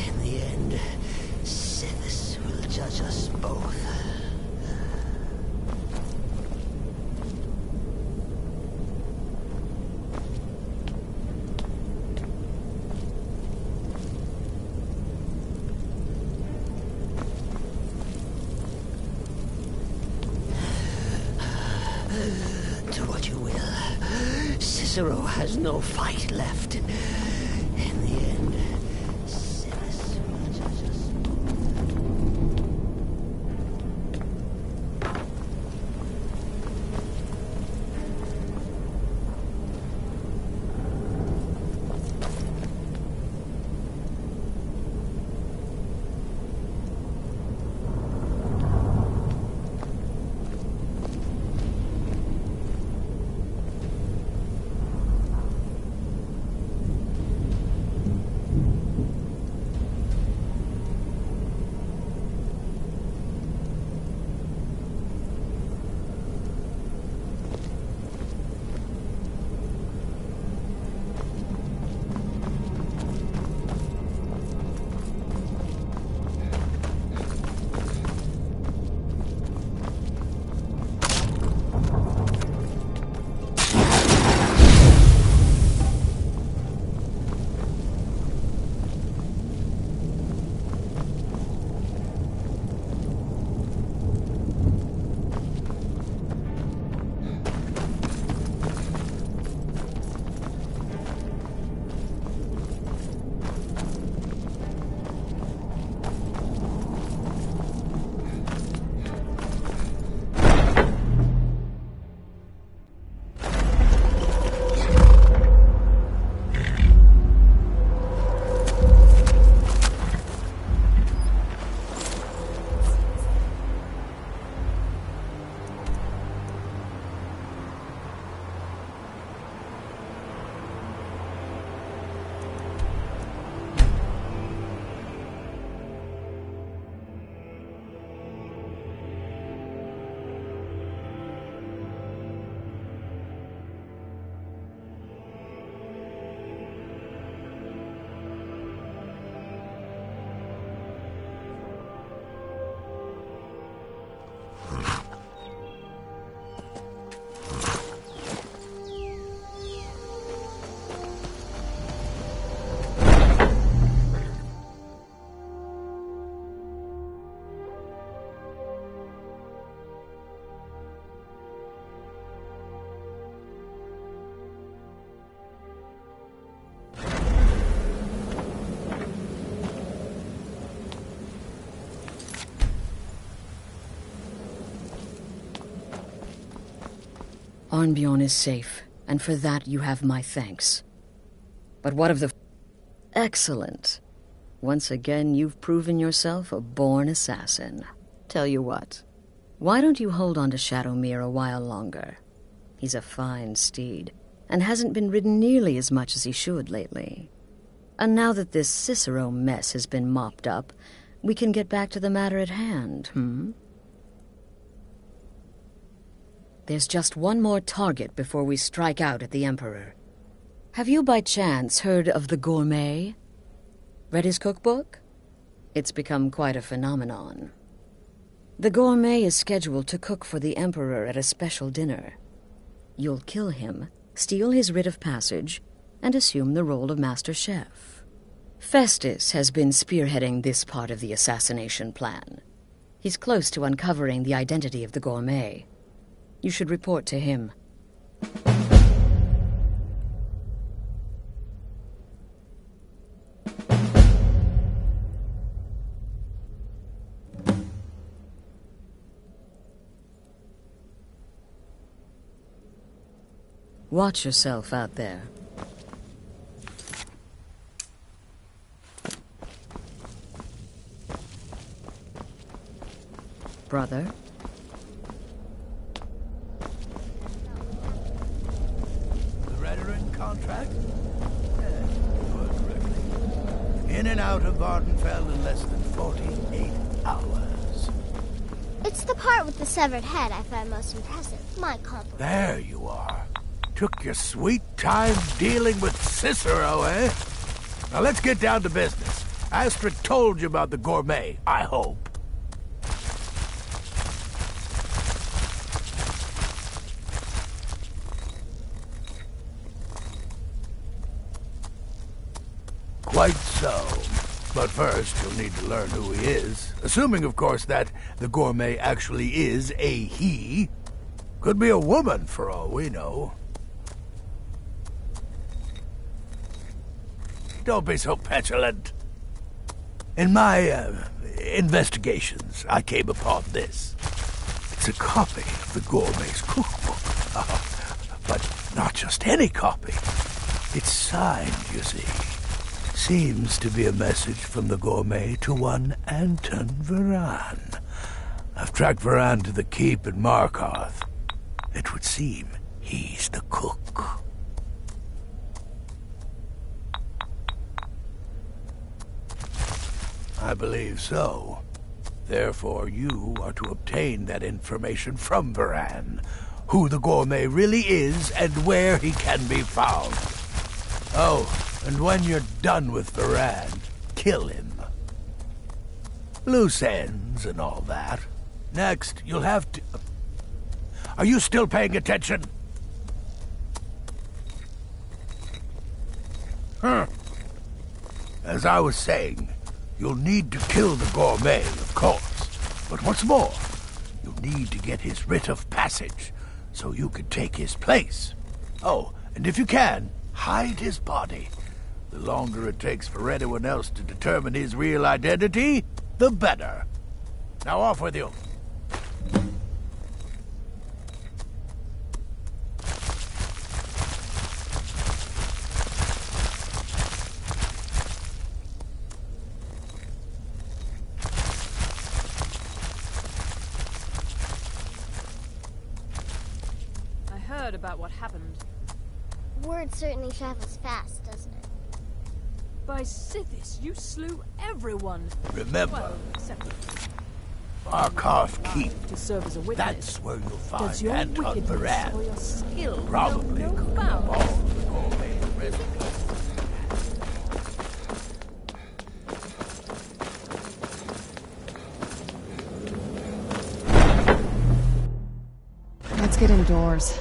In the end, Sithis will judge us both. Do what you will. Cicero has no fight left. In the end, Sithis will judge us Arnbjorn is safe, and for that you have my thanks. But what of the... Excellent. Once again, you've proven yourself a born assassin. Tell you what, why don't you hold on to Shadowmere a while longer? He's a fine steed, and hasn't been ridden nearly as much as he should lately. And now that this Cicero mess has been mopped up, we can get back to the matter at hand, There's just one more target before we strike out at the Emperor. Have you by chance heard of the Gourmet? Read his cookbook? It's become quite a phenomenon. The Gourmet is scheduled to cook for the Emperor at a special dinner. You'll kill him, steal his writ of passage, and assume the role of Master Chef. Festus has been spearheading this part of the assassination plan. He's close to uncovering the identity of the Gourmet. You should report to him. Watch yourself out there. Brother? The Redoran contract? Yes, you heard correctly. In and out of Vardenfell in less than 48 hours. It's the part with the severed head I find most impressive. My compliment. There you are. Took your sweet time dealing with Cicero, eh? Now let's get down to business. Astrid told you about the Gourmet, I hope. Quite so. But first, you'll need to learn who he is. Assuming, of course, that the Gourmet actually is a he. Could be a woman, for all we know. Don't be so petulant. In my investigations, I came upon this. It's a copy of the Gourmet's cookbook. But not just any copy. It's signed, you see. Seems to be a message from the Gourmet to one Anton Varan. I've tracked Varan to the keep in Markarth. It would seem he's the cook. I believe so. Therefore, you are to obtain that information from Varan. Who the Gourmet really is and where he can be found. Oh, and when you're done with Varan, kill him. Loose ends and all that. Next, you'll have to... Are you still paying attention? As I was saying, you'll need to kill the Gourmet, of course. But what's more, you'll need to get his writ of passage, so you can take his place. Oh, and if you can, hide his body. The longer it takes for anyone else to determine his real identity, the better. Now off with you. I heard about what happened. Word certainly travels fast, doesn't it? By Sithis, you slew everyone. Remember, well, except Markarth Keep. To serve as a witness. That's where you'll find Does your Anton wickedness Varan. or your skill Probably know no could bounds? involve the Gourmet's recipe. Let's get indoors.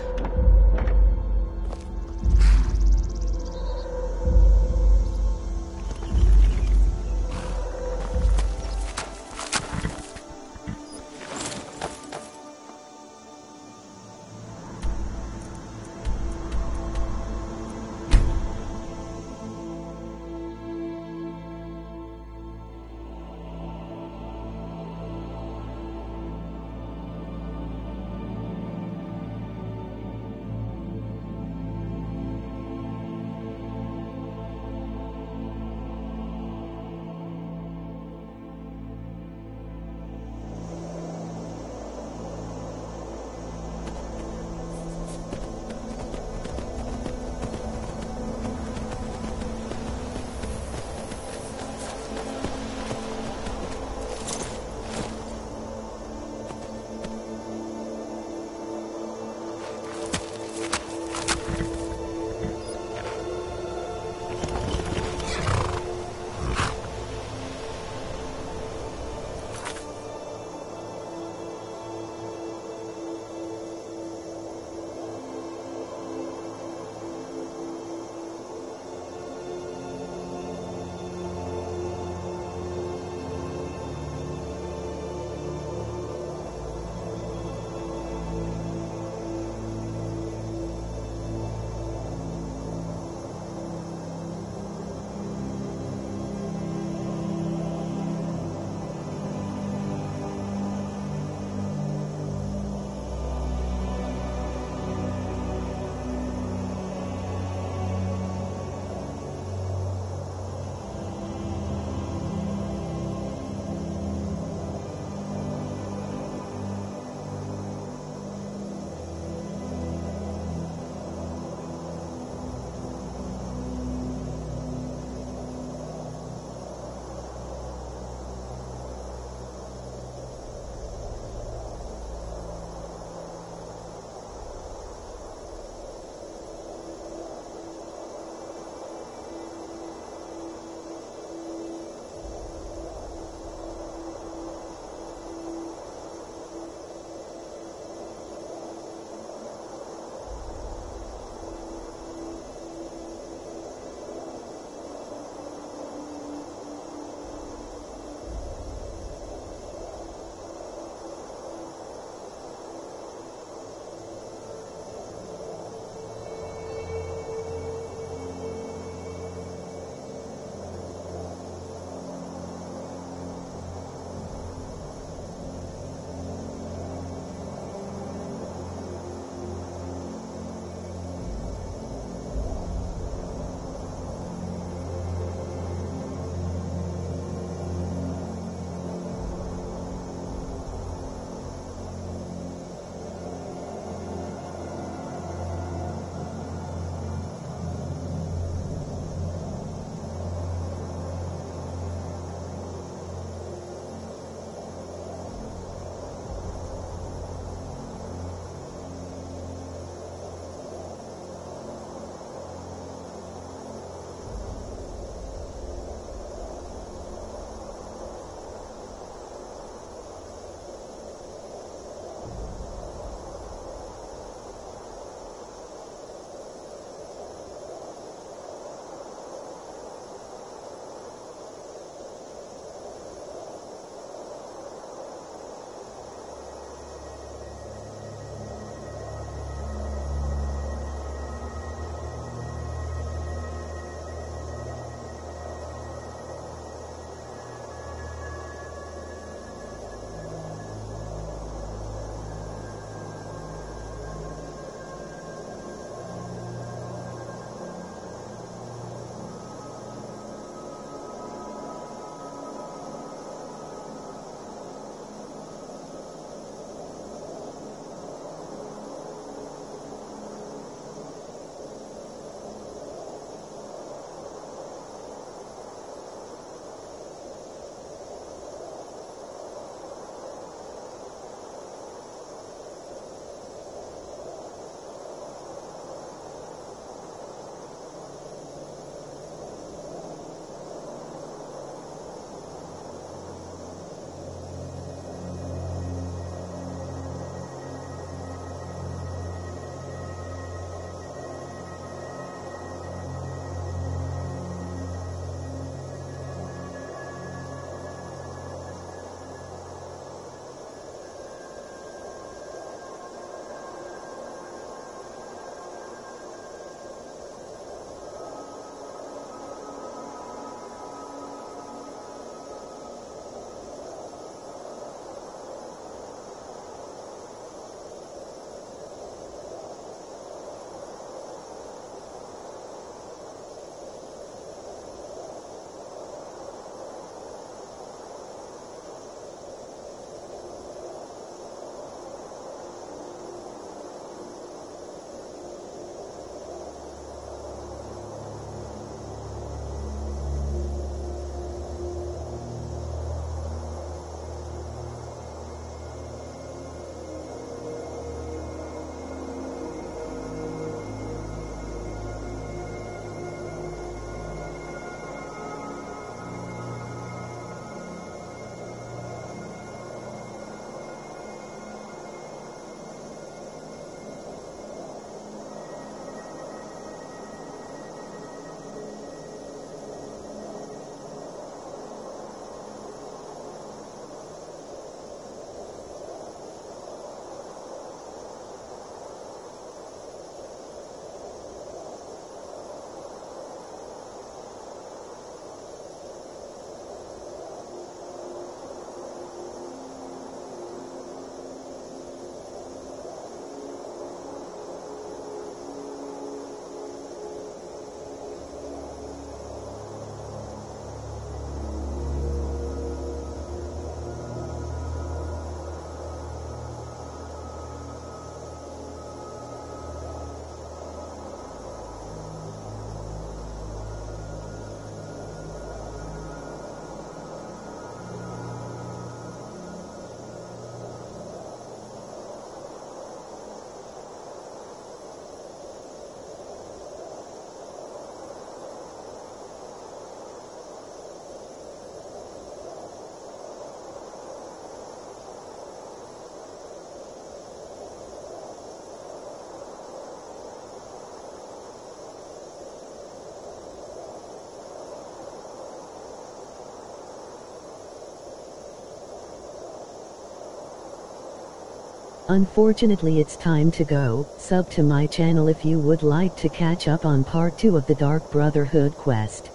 Unfortunately, it's time to go. Sub to my channel if you would like to catch up on part 2 of the Dark Brotherhood quest.